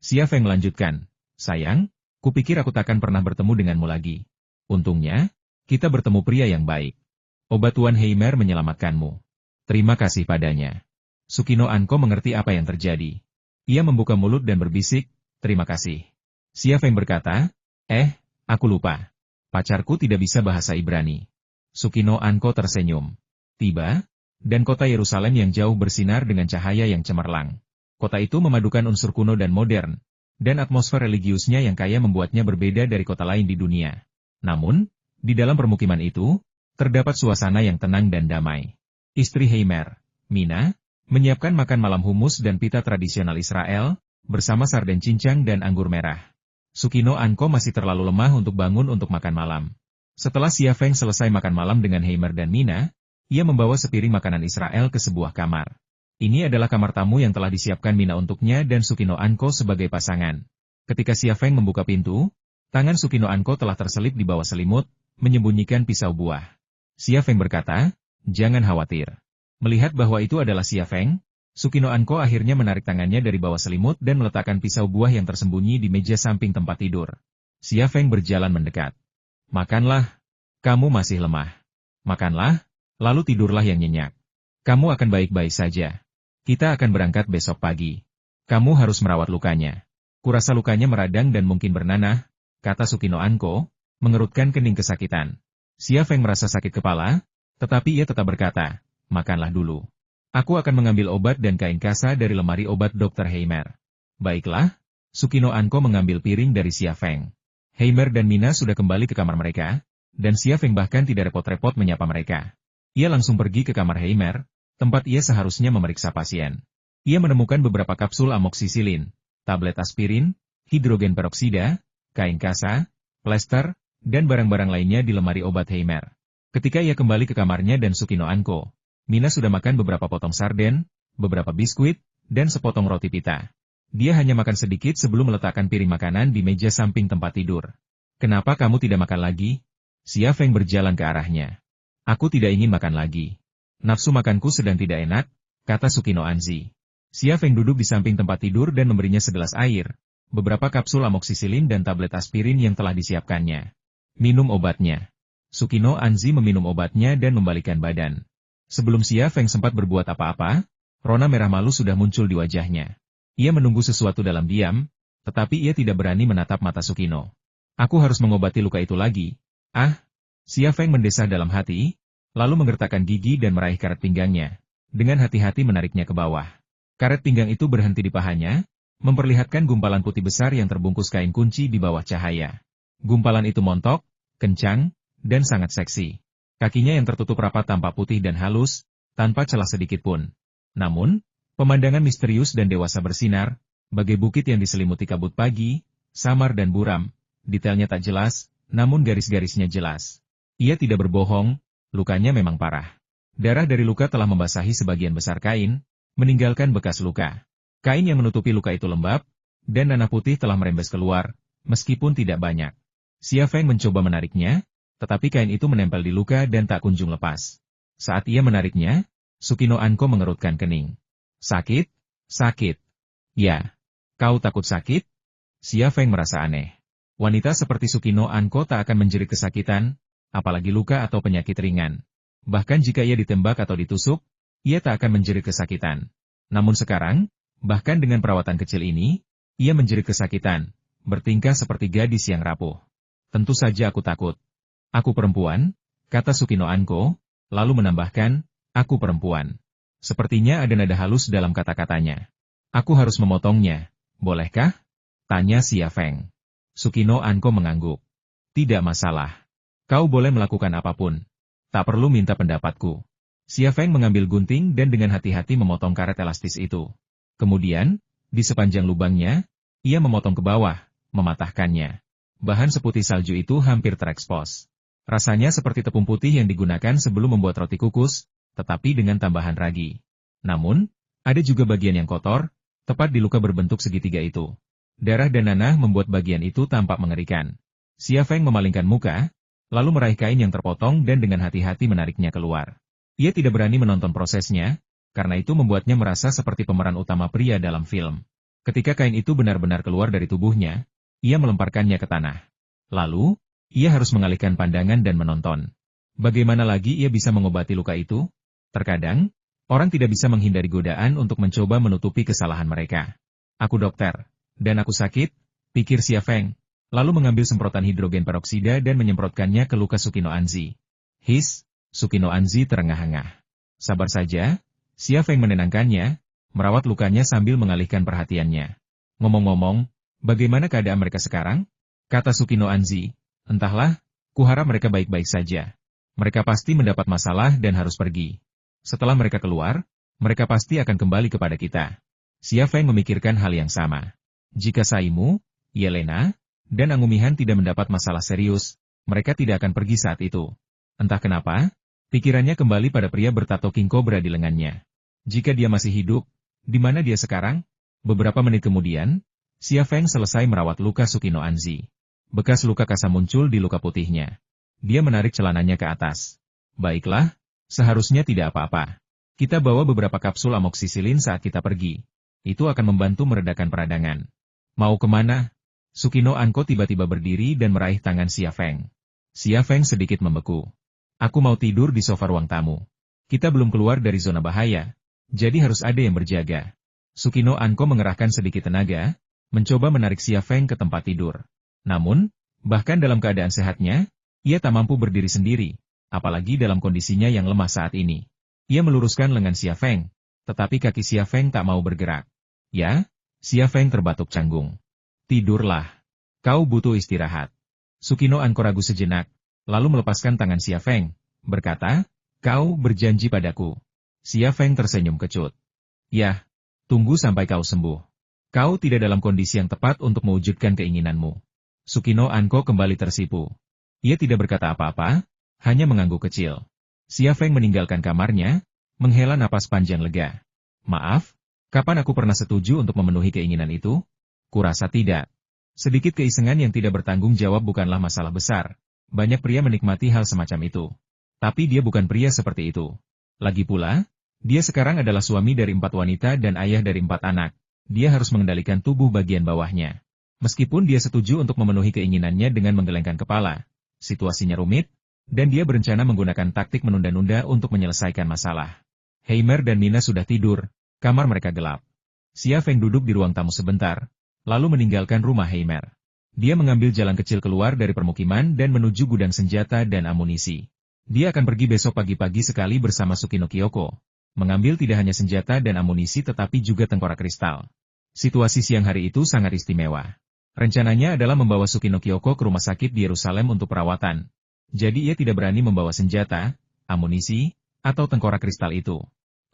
Xia Feng melanjutkan, sayang, kupikir aku takkan pernah bertemu denganmu lagi. Untungnya, kita bertemu pria yang baik. Obat Tuan Heimer menyelamatkanmu. Terima kasih padanya. Tsukino Anko mengerti apa yang terjadi. Ia membuka mulut dan berbisik, terima kasih. Xia Feng berkata, aku lupa. Pacarku tidak bisa bahasa Ibrani. Tsukino Anko tersenyum. Tiba, dan kota Yerusalem yang jauh bersinar dengan cahaya yang cemerlang. Kota itu memadukan unsur kuno dan modern, dan atmosfer religiusnya yang kaya membuatnya berbeda dari kota lain di dunia. Namun, di dalam permukiman itu, terdapat suasana yang tenang dan damai. Istri Heimer, Mina, menyiapkan makan malam humus dan pita tradisional Israel, bersama sarden cincang dan anggur merah. Tsukino Anko masih terlalu lemah untuk bangun untuk makan malam. Setelah Xia Feng selesai makan malam dengan Heimer dan Mina, ia membawa sepiring makanan Israel ke sebuah kamar. Ini adalah kamar tamu yang telah disiapkan Mina untuknya dan Tsukino Anko sebagai pasangan. Ketika Xia Feng membuka pintu, tangan Tsukino Anko telah terselip di bawah selimut, menyembunyikan pisau buah. Xia Feng berkata, jangan khawatir. Melihat bahwa itu adalah Xia Feng, Tsukino Anko akhirnya menarik tangannya dari bawah selimut dan meletakkan pisau buah yang tersembunyi di meja samping tempat tidur. Xia Feng berjalan mendekat. Makanlah. Kamu masih lemah. Makanlah, lalu tidurlah yang nyenyak. Kamu akan baik-baik saja. Kita akan berangkat besok pagi. Kamu harus merawat lukanya. Kurasa lukanya meradang dan mungkin bernanah, kata Tsukino Anko, mengerutkan kening kesakitan. Xia Feng merasa sakit kepala, tetapi ia tetap berkata, makanlah dulu. Aku akan mengambil obat dan kain kasa dari lemari obat Dr. Heimer. Baiklah, Tsukino Anko mengambil piring dari Xia Feng. Heimer dan Mina sudah kembali ke kamar mereka, dan Xia Feng bahkan tidak repot-repot menyapa mereka. Ia langsung pergi ke kamar Heimer, tempat ia seharusnya memeriksa pasien. Ia menemukan beberapa kapsul amoksisilin, tablet aspirin, hidrogen peroksida, kain kasa, plester, dan barang-barang lainnya di lemari obat Heimer. Ketika ia kembali ke kamarnya dan Tsukino Anko, Mina sudah makan beberapa potong sarden, beberapa biskuit, dan sepotong roti pita. Dia hanya makan sedikit sebelum meletakkan piring makanan di meja samping tempat tidur. Kenapa kamu tidak makan lagi? Xia Feng berjalan ke arahnya. Aku tidak ingin makan lagi. Nafsu makanku sedang tidak enak, kata Tsukino Anzi. Xia Feng duduk di samping tempat tidur dan memberinya segelas air, beberapa kapsul amoksisilin dan tablet aspirin yang telah disiapkannya. Minum obatnya. Tsukino Anzi meminum obatnya dan membalikkan badan. Sebelum Xia Feng sempat berbuat apa-apa, rona merah malu sudah muncul di wajahnya. Ia menunggu sesuatu dalam diam, Tetapi ia tidak berani menatap mata Sukino. Aku harus mengobati luka itu lagi. Ah! Xia Feng mendesah dalam hati, lalu menggertakkan gigi dan meraih karet pinggangnya. Dengan hati-hati menariknya ke bawah. Karet pinggang itu berhenti di pahanya, memperlihatkan gumpalan putih besar yang terbungkus kain kunci di bawah cahaya. Gumpalan itu montok, kencang, dan sangat seksi. Kakinya yang tertutup rapat tampak putih dan halus, tanpa celah sedikit pun. Namun, pemandangan misterius dan dewasa bersinar, bagai bukit yang diselimuti kabut pagi, samar dan buram. Detailnya tak jelas, namun garis-garisnya jelas. Ia tidak berbohong, lukanya memang parah. Darah dari luka telah membasahi sebagian besar kain, meninggalkan bekas luka. Kain yang menutupi luka itu lembab, dan nanah putih telah merembes keluar, meskipun tidak banyak. Xia Feng mencoba menariknya, tetapi kain itu menempel di luka dan tak kunjung lepas. Saat ia menariknya, Sukino Anko mengerutkan kening. Sakit? Sakit. Ya. Kau takut sakit? Xia Feng merasa aneh. Wanita seperti Sukino Anko tak akan menjerit kesakitan, apalagi luka atau penyakit ringan. Bahkan jika ia ditembak atau ditusuk, ia tak akan menjerit kesakitan. Namun sekarang, bahkan dengan perawatan kecil ini, ia menjerit kesakitan, bertingkah seperti gadis yang rapuh. Tentu saja aku takut. Aku perempuan, kata Sukino Anko, lalu menambahkan, aku perempuan. Sepertinya ada nada halus dalam kata-katanya. Aku harus memotongnya, bolehkah? Tanya Xia Feng. Sukino Anko mengangguk. Tidak masalah. Kau boleh melakukan apapun. Tak perlu minta pendapatku. Xia Feng mengambil gunting dan dengan hati-hati memotong karet elastis itu. Kemudian, di sepanjang lubangnya, ia memotong ke bawah, mematahkannya. Bahan seputih salju itu hampir terekspos. Rasanya seperti tepung putih yang digunakan sebelum membuat roti kukus, tetapi dengan tambahan ragi. Namun, ada juga bagian yang kotor, tepat di luka berbentuk segitiga itu. Darah dan nanah membuat bagian itu tampak mengerikan. Xia Feng memalingkan muka, lalu meraih kain yang terpotong dan dengan hati-hati menariknya keluar. Ia tidak berani menonton prosesnya, karena itu membuatnya merasa seperti pemeran utama pria dalam film. Ketika kain itu benar-benar keluar dari tubuhnya, ia melemparkannya ke tanah. Lalu, ia harus mengalihkan pandangan dan menonton. Bagaimana lagi ia bisa mengobati luka itu? Terkadang, orang tidak bisa menghindari godaan untuk mencoba menutupi kesalahan mereka. Aku dokter, dan aku sakit, pikir Xia Feng, lalu mengambil semprotan hidrogen peroksida dan menyemprotkannya ke luka Sukino Anzi. His, Sukino Anzi terengah-engah. Sabar saja, Xia Feng menenangkannya, merawat lukanya sambil mengalihkan perhatiannya. Ngomong-ngomong, bagaimana keadaan mereka sekarang? Kata Sukino Anzi, entahlah, kuharap mereka baik-baik saja. Mereka pasti mendapat masalah dan harus pergi. Setelah mereka keluar, mereka pasti akan kembali kepada kita. Xia Feng memikirkan hal yang sama. Jika Saimu, Yelena, dan Angumihan tidak mendapat masalah serius, mereka tidak akan pergi saat itu. Entah kenapa, pikirannya kembali pada pria bertato king cobra di lengannya. Jika dia masih hidup, di mana dia sekarang? Beberapa menit kemudian, Xia Feng selesai merawat luka Sukino Anzi. Bekas luka kasar muncul di luka putihnya. Dia menarik celananya ke atas. Baiklah, seharusnya tidak apa-apa. Kita bawa beberapa kapsul amoksisilin saat kita pergi. Itu akan membantu meredakan peradangan. Mau kemana? Sukino Anko tiba-tiba berdiri dan meraih tangan Xia Feng. Xia Feng sedikit membeku. Aku mau tidur di sofa ruang tamu. Kita belum keluar dari zona bahaya, jadi harus ada yang berjaga. Sukino Anko mengerahkan sedikit tenaga, mencoba menarik Xia Feng ke tempat tidur. Namun, bahkan dalam keadaan sehatnya, ia tak mampu berdiri sendiri, apalagi dalam kondisinya yang lemah saat ini. Ia meluruskan lengan Xia Feng, tetapi kaki Xia Feng tak mau bergerak. Ya, Xia Feng terbatuk canggung. Tidurlah. Kau butuh istirahat. Sukino Anko ragu sejenak, lalu melepaskan tangan Xia Feng, berkata, kau berjanji padaku. Xia Feng tersenyum kecut. Ya, tunggu sampai kau sembuh. Kau tidak dalam kondisi yang tepat untuk mewujudkan keinginanmu. Sukino Anko kembali tersipu. Ia tidak berkata apa-apa, hanya mengangguk kecil. Xia Feng meninggalkan kamarnya, menghela napas panjang lega. Maaf, kapan aku pernah setuju untuk memenuhi keinginan itu? Kurasa tidak. Sedikit keisengan yang tidak bertanggung jawab bukanlah masalah besar. Banyak pria menikmati hal semacam itu. Tapi dia bukan pria seperti itu. Lagi pula, dia sekarang adalah suami dari 4 wanita dan ayah dari 4 anak. Dia harus mengendalikan tubuh bagian bawahnya. Meskipun dia setuju untuk memenuhi keinginannya dengan menggelengkan kepala, situasinya rumit, dan dia berencana menggunakan taktik menunda-nunda untuk menyelesaikan masalah. Heimer dan Nina sudah tidur, kamar mereka gelap. Xia Feng duduk di ruang tamu sebentar, lalu meninggalkan rumah Heimer. Dia mengambil jalan kecil keluar dari permukiman dan menuju gudang senjata dan amunisi. Dia akan pergi besok pagi-pagi sekali bersama Tsukino Kyoko, mengambil tidak hanya senjata dan amunisi tetapi juga tengkorak kristal. Situasi siang hari itu sangat istimewa. Rencananya adalah membawa Tsukino Kyoko ke rumah sakit di Yerusalem untuk perawatan. Jadi ia tidak berani membawa senjata, amunisi, atau tengkorak kristal itu.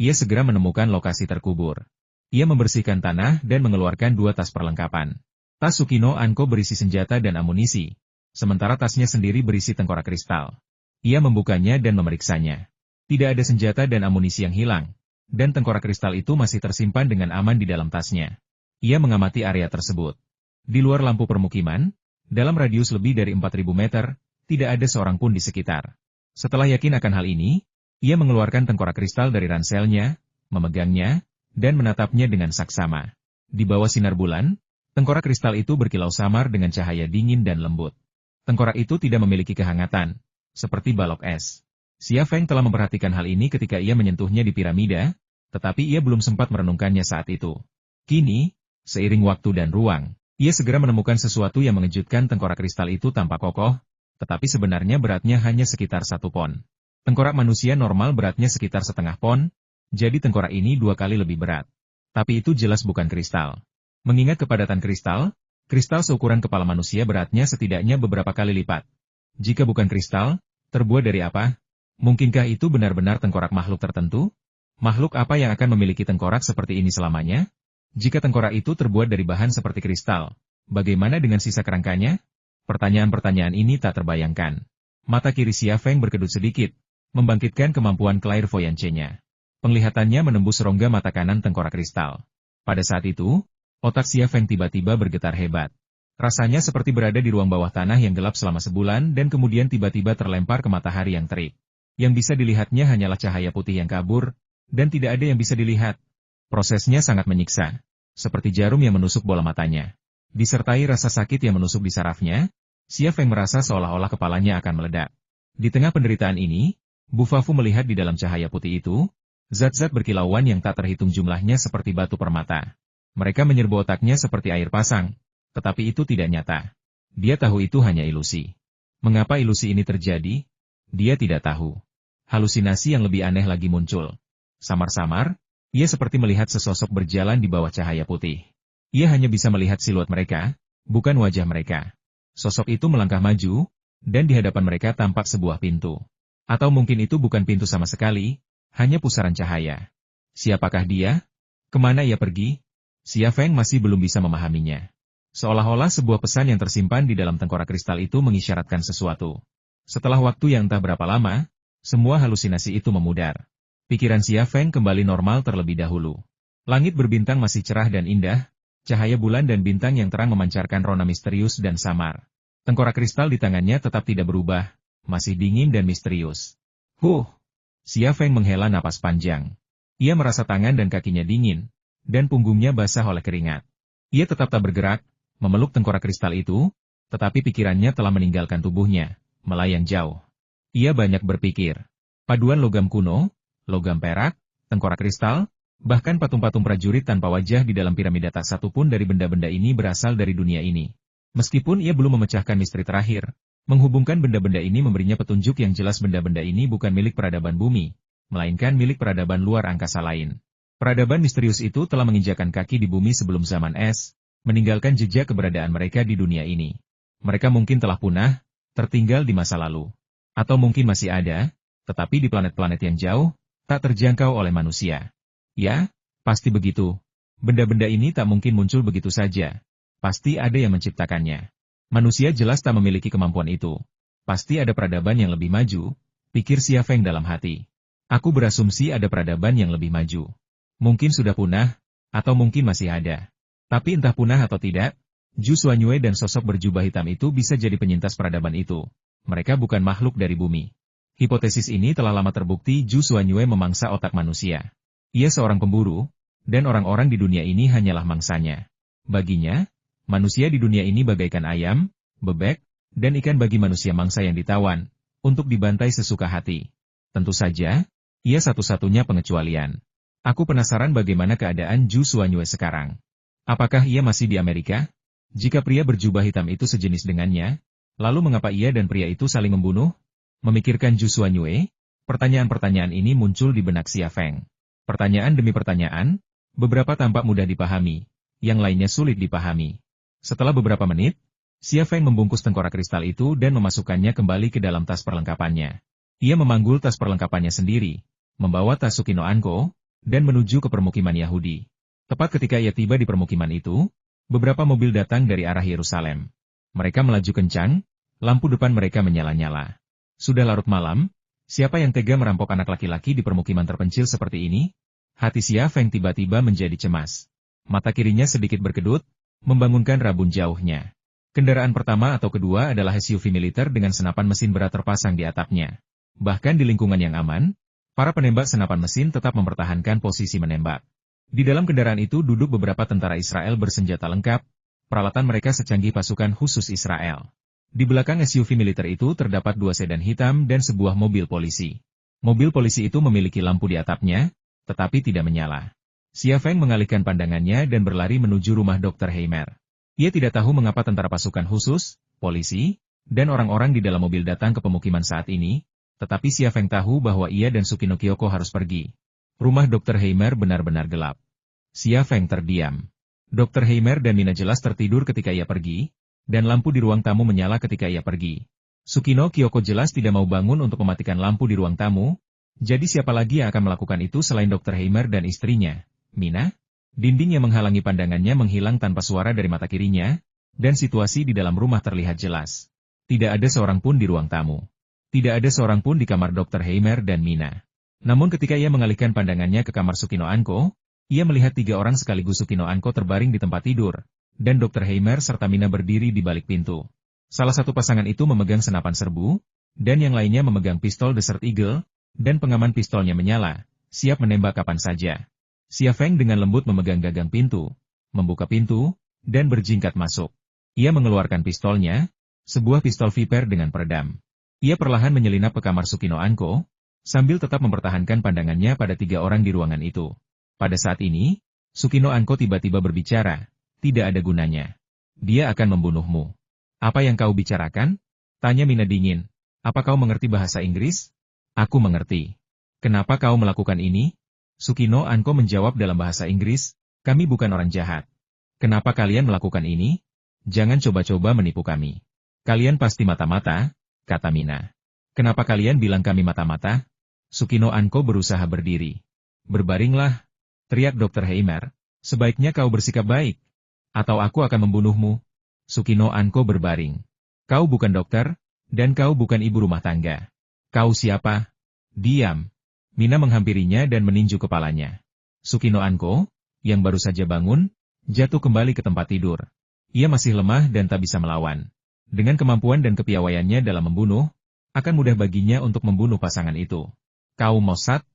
Ia segera menemukan lokasi terkubur. Ia membersihkan tanah dan mengeluarkan 2 tas perlengkapan. Tas Tsukino Anko berisi senjata dan amunisi, sementara tasnya sendiri berisi tengkorak kristal. Ia membukanya dan memeriksanya. Tidak ada senjata dan amunisi yang hilang, dan tengkorak kristal itu masih tersimpan dengan aman di dalam tasnya. Ia mengamati area tersebut. Di luar lampu permukiman, dalam radius lebih dari 4.000 meter, tidak ada seorang pun di sekitar. Setelah yakin akan hal ini, ia mengeluarkan tengkorak kristal dari ranselnya, memegangnya, dan menatapnya dengan saksama. Di bawah sinar bulan, tengkorak kristal itu berkilau samar dengan cahaya dingin dan lembut. Tengkorak itu tidak memiliki kehangatan, seperti balok es. Xia Feng telah memperhatikan hal ini ketika ia menyentuhnya di piramida, tetapi ia belum sempat merenungkannya saat itu. Kini, seiring waktu dan ruang, ia segera menemukan sesuatu yang mengejutkan. Tengkorak kristal itu tampak kokoh, tetapi sebenarnya beratnya hanya sekitar 1 pon. Tengkorak manusia normal beratnya sekitar setengah pon, jadi tengkorak ini 2 kali lebih berat. Tapi itu jelas bukan kristal. Mengingat kepadatan kristal, kristal seukuran kepala manusia beratnya setidaknya beberapa kali lipat. Jika bukan kristal, terbuat dari apa? Mungkinkah itu benar-benar tengkorak makhluk tertentu? Makhluk apa yang akan memiliki tengkorak seperti ini selamanya? Jika tengkorak itu terbuat dari bahan seperti kristal, bagaimana dengan sisa kerangkanya? Pertanyaan-pertanyaan ini tak terbayangkan. Mata kiri Xia Feng berkedut sedikit, membangkitkan kemampuan clairvoyance-nya. Penglihatannya menembus rongga mata kanan tengkorak kristal. Pada saat itu, otak Xia Feng tiba-tiba bergetar hebat. Rasanya seperti berada di ruang bawah tanah yang gelap selama sebulan dan kemudian tiba-tiba terlempar ke matahari yang terik. Yang bisa dilihatnya hanyalah cahaya putih yang kabur, dan tidak ada yang bisa dilihat. Prosesnya sangat menyiksa, seperti jarum yang menusuk bola matanya. Disertai rasa sakit yang menusuk di sarafnya, Xia Feng merasa seolah-olah kepalanya akan meledak. Di tengah penderitaan ini, Bu Fafu melihat di dalam cahaya putih itu, zat-zat berkilauan yang tak terhitung jumlahnya seperti batu permata. Mereka menyerbu otaknya seperti air pasang, tetapi itu tidak nyata. Dia tahu itu hanya ilusi. Mengapa ilusi ini terjadi? Dia tidak tahu. Halusinasi yang lebih aneh lagi muncul. Samar-samar, ia seperti melihat sesosok berjalan di bawah cahaya putih. Ia hanya bisa melihat siluet mereka, bukan wajah mereka. Sosok itu melangkah maju, dan di hadapan mereka tampak sebuah pintu. Atau mungkin itu bukan pintu sama sekali, hanya pusaran cahaya. Siapakah dia? Kemana ia pergi? Xia Feng masih belum bisa memahaminya. Seolah-olah sebuah pesan yang tersimpan di dalam tengkorak kristal itu mengisyaratkan sesuatu. Setelah waktu yang entah berapa lama, semua halusinasi itu memudar. Pikiran Xia Feng kembali normal terlebih dahulu. Langit berbintang masih cerah dan indah, cahaya bulan dan bintang yang terang memancarkan rona misterius dan samar. Tengkorak kristal di tangannya tetap tidak berubah, masih dingin dan misterius. Xia Feng menghela napas panjang. Ia merasa tangan dan kakinya dingin, dan punggungnya basah oleh keringat. Ia tetap tak bergerak, memeluk tengkorak kristal itu, tetapi pikirannya telah meninggalkan tubuhnya, melayang jauh. Ia banyak berpikir. Paduan logam kuno, logam perak, tengkorak kristal, bahkan patung-patung prajurit tanpa wajah di dalam piramida, tak satu pun dari benda-benda ini berasal dari dunia ini. Meskipun ia belum memecahkan misteri terakhir, menghubungkan benda-benda ini memberinya petunjuk yang jelas benda-benda ini bukan milik peradaban bumi, melainkan milik peradaban luar angkasa lain. Peradaban misterius itu telah menginjakan kaki di bumi sebelum zaman es, meninggalkan jejak keberadaan mereka di dunia ini. Mereka mungkin telah punah, tertinggal di masa lalu. Atau mungkin masih ada, tetapi di planet-planet yang jauh, tak terjangkau oleh manusia. Ya, pasti begitu. Benda-benda ini tak mungkin muncul begitu saja. Pasti ada yang menciptakannya. Manusia jelas tak memiliki kemampuan itu. Pasti ada peradaban yang lebih maju, pikir Xia Feng dalam hati. Aku berasumsi ada peradaban yang lebih maju. Mungkin sudah punah, atau mungkin masih ada. Tapi entah punah atau tidak, Zhu Xuanyue dan sosok berjubah hitam itu bisa jadi penyintas peradaban itu. Mereka bukan makhluk dari bumi. Hipotesis ini telah lama terbukti. Zhu Xuanyue memangsa otak manusia. Ia seorang pemburu, dan orang-orang di dunia ini hanyalah mangsanya. Baginya, manusia di dunia ini bagaikan ayam, bebek, dan ikan bagi manusia mangsa yang ditawan, untuk dibantai sesuka hati. Tentu saja, ia satu-satunya pengecualian. Aku penasaran bagaimana keadaan Zhu Xuanyue sekarang. Apakah ia masih di Amerika? Jika pria berjubah hitam itu sejenis dengannya, lalu mengapa ia dan pria itu saling membunuh? Memikirkan Zhu Xuanyue, pertanyaan-pertanyaan ini muncul di benak Xia Feng. Pertanyaan demi pertanyaan, beberapa tampak mudah dipahami, yang lainnya sulit dipahami. Setelah beberapa menit, Xia Feng membungkus tengkorak kristal itu dan memasukkannya kembali ke dalam tas perlengkapannya. Ia memanggul tas perlengkapannya sendiri, membawa tas Sukino Anko, dan menuju ke permukiman Yahudi. Tepat ketika ia tiba di permukiman itu, beberapa mobil datang dari arah Yerusalem. Mereka melaju kencang, lampu depan mereka menyala-nyala. Sudah larut malam, siapa yang tega merampok anak laki-laki di permukiman terpencil seperti ini? Hati Xia Feng tiba-tiba menjadi cemas. Mata kirinya sedikit berkedut, membangunkan rabun jauhnya. Kendaraan pertama atau kedua adalah SUV militer dengan senapan mesin berat terpasang di atapnya. Bahkan di lingkungan yang aman, para penembak senapan mesin tetap mempertahankan posisi menembak. Di dalam kendaraan itu duduk beberapa tentara Israel bersenjata lengkap, peralatan mereka secanggih pasukan khusus Israel. Di belakang SUV militer itu terdapat 2 sedan hitam dan sebuah mobil polisi. Mobil polisi itu memiliki lampu di atapnya, tetapi tidak menyala. Xia Feng mengalihkan pandangannya dan berlari menuju rumah Dr. Heimer. Ia tidak tahu mengapa tentara pasukan khusus, polisi, dan orang-orang di dalam mobil datang ke pemukiman saat ini, tetapi Xia Feng tahu bahwa ia dan Sukino Kyoko harus pergi. Rumah Dr. Heimer benar-benar gelap. Xia Feng terdiam. Dr. Heimer dan Mina jelas tertidur ketika ia pergi, dan lampu di ruang tamu menyala ketika ia pergi. Sukino Kyoko jelas tidak mau bangun untuk mematikan lampu di ruang tamu, jadi siapa lagi yang akan melakukan itu selain Dr. Heimer dan istrinya, Mina? Dinding yang menghalangi pandangannya menghilang tanpa suara dari mata kirinya, dan situasi di dalam rumah terlihat jelas. Tidak ada seorang pun di ruang tamu. Tidak ada seorang pun di kamar Dr. Heimer dan Mina. Namun ketika ia mengalihkan pandangannya ke kamar Sukino Anko, ia melihat 3 orang sekaligus Sukino Anko terbaring di tempat tidur, dan Dr. Heimer serta Mina berdiri di balik pintu. Salah satu pasangan itu memegang senapan serbu, dan yang lainnya memegang pistol Desert Eagle, dan pengaman pistolnya menyala, siap menembak kapan saja. Xia Feng dengan lembut memegang gagang pintu, membuka pintu, dan berjingkat masuk. Ia mengeluarkan pistolnya, sebuah pistol Viper dengan peredam. Ia perlahan menyelinap ke kamar Sukino Anko, sambil tetap mempertahankan pandangannya pada 3 orang di ruangan itu. Pada saat ini, Sukino Anko tiba-tiba berbicara, tidak ada gunanya. Dia akan membunuhmu. Apa yang kau bicarakan? Tanya Mina dingin. Apa kau mengerti bahasa Inggris? Aku mengerti. Kenapa kau melakukan ini? Sukino Anko menjawab dalam bahasa Inggris, kami bukan orang jahat. Kenapa kalian melakukan ini? Jangan coba-coba menipu kami. Kalian pasti mata-mata, kata Mina. Kenapa kalian bilang kami mata-mata? Sukino Anko berusaha berdiri. Berbaringlah, teriak Dr. Heimer. Sebaiknya kau bersikap baik, atau aku akan membunuhmu. Sukino Anko berbaring. Kau bukan dokter, dan kau bukan ibu rumah tangga. Kau siapa? Diam. Mina menghampirinya dan meninju kepalanya. Sukino Anko, yang baru saja bangun, jatuh kembali ke tempat tidur. Ia masih lemah dan tak bisa melawan. Dengan kemampuan dan kepiawaiannya dalam membunuh, akan mudah baginya untuk membunuh pasangan itu. Kau Mossad?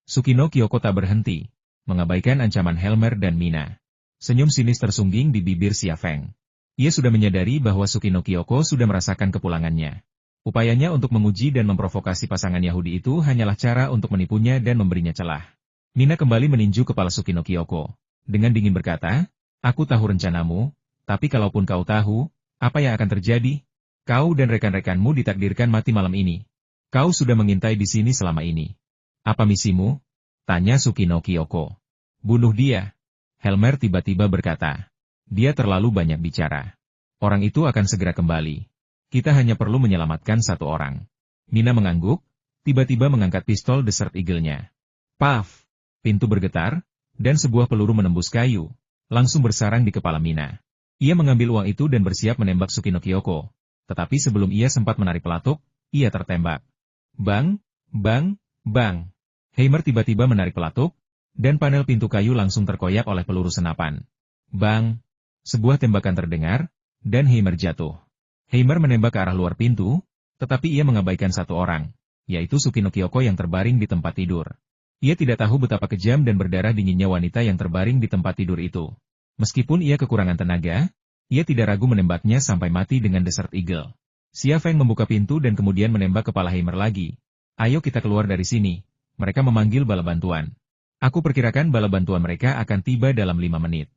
Sukino Kyoko tak berhenti, mengabaikan ancaman Helmer dan Mina. Senyum sinis tersungging di bibir Xia Feng. Ia sudah menyadari bahwa Sukino Kyoko sudah merasakan kepulangannya. Upayanya untuk menguji dan memprovokasi pasangan Yahudi itu hanyalah cara untuk menipunya dan memberinya celah. Mina kembali meninju kepala Sukino Kyoko. Dengan dingin berkata, aku tahu rencanamu, tapi kalaupun kau tahu, apa yang akan terjadi? Kau dan rekan-rekanmu ditakdirkan mati malam ini. Kau sudah mengintai di sini selama ini. Apa misimu? Tanya Sukino Kyoko. Bunuh dia. Helmer tiba-tiba berkata. Dia terlalu banyak bicara. Orang itu akan segera kembali. Kita hanya perlu menyelamatkan 1 orang. Mina mengangguk, tiba-tiba mengangkat pistol Desert Eagle-nya. Paf! Pintu bergetar, dan sebuah peluru menembus kayu, langsung bersarang di kepala Mina. Ia mengambil uang itu dan bersiap menembak Sukino Kyoko. Tetapi sebelum ia sempat menarik pelatuk, ia tertembak. Bang! Bang! Bang! Heimer tiba-tiba menarik pelatuk, dan panel pintu kayu langsung terkoyak oleh peluru senapan. Bang! Sebuah tembakan terdengar, dan Heimer jatuh. Heimer menembak ke arah luar pintu, tetapi ia mengabaikan 1 orang, yaitu Sukino Kyoko yang terbaring di tempat tidur. Ia tidak tahu betapa kejam dan berdarah dinginnya wanita yang terbaring di tempat tidur itu. Meskipun ia kekurangan tenaga, ia tidak ragu menembaknya sampai mati dengan Desert Eagle. Xia Feng membuka pintu dan kemudian menembak kepala Heimer lagi. Ayo kita keluar dari sini. Mereka memanggil bala bantuan. Aku perkirakan bala bantuan mereka akan tiba dalam 5 menit.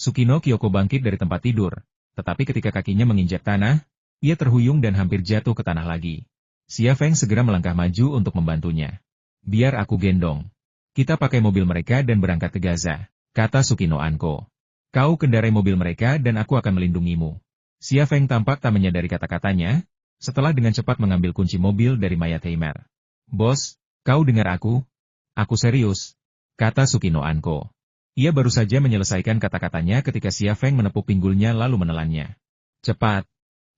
Sukino Kyoko bangkit dari tempat tidur, tetapi ketika kakinya menginjak tanah, ia terhuyung dan hampir jatuh ke tanah lagi. Xia Feng segera melangkah maju untuk membantunya. Biar aku gendong. Kita pakai mobil mereka dan berangkat ke Gaza, kata Sukino Anko. Kau kendarai mobil mereka dan aku akan melindungimu. Xia Feng tampak tak menyadari kata-katanya, setelah dengan cepat mengambil kunci mobil dari mayat Heimer. Bos, kau dengar aku? Aku serius, kata Sukino Anko. Ia baru saja menyelesaikan kata-katanya ketika Xia Feng menepuk pinggulnya lalu menelannya. Cepat.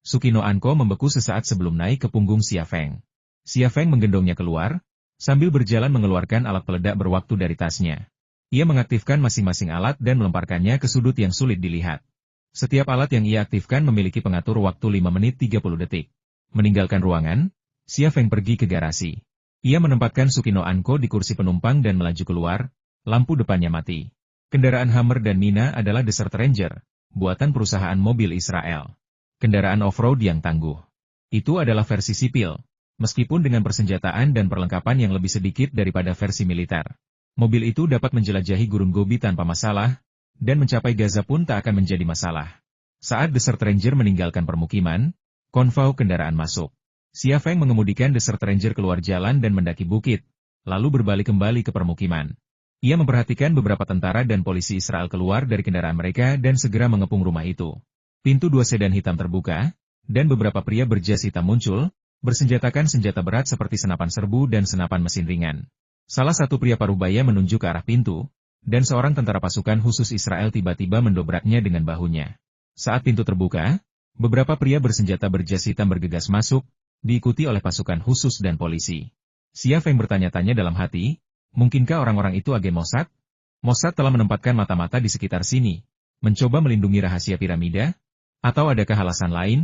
Sukino Anko membeku sesaat sebelum naik ke punggung Xia Feng. Xia Feng menggendongnya keluar, sambil berjalan mengeluarkan alat peledak berwaktu dari tasnya. Ia mengaktifkan masing-masing alat dan melemparkannya ke sudut yang sulit dilihat. Setiap alat yang ia aktifkan memiliki pengatur waktu 5 menit 30 detik. Meninggalkan ruangan, Xia Feng pergi ke garasi. Ia menempatkan Sukino Anko di kursi penumpang dan melaju keluar, lampu depannya mati. Kendaraan Hummer dan Mina adalah Desert Ranger, buatan perusahaan mobil Israel. Kendaraan off-road yang tangguh. Itu adalah versi sipil, meskipun dengan persenjataan dan perlengkapan yang lebih sedikit daripada versi militer. Mobil itu dapat menjelajahi gurun Gobi tanpa masalah, dan mencapai Gaza pun tak akan menjadi masalah. Saat Desert Ranger meninggalkan permukiman, konvoi kendaraan masuk. Xia Feng mengemudikan Desert Ranger keluar jalan dan mendaki bukit, lalu berbalik kembali ke permukiman. Ia memperhatikan beberapa tentara dan polisi Israel keluar dari kendaraan mereka dan segera mengepung rumah itu. Pintu 2 sedan hitam terbuka, dan beberapa pria berjas hitam muncul, bersenjatakan senjata berat seperti senapan serbu dan senapan mesin ringan. Salah satu pria parubaya menunjuk ke arah pintu, dan seorang tentara pasukan khusus Israel tiba-tiba mendobraknya dengan bahunya. Saat pintu terbuka, beberapa pria bersenjata berjas hitam bergegas masuk, diikuti oleh pasukan khusus dan polisi. Xia Feng bertanya-tanya dalam hati, mungkinkah orang-orang itu agen Mossad? Mossad telah menempatkan mata-mata di sekitar sini, mencoba melindungi rahasia piramida? Atau adakah alasan lain?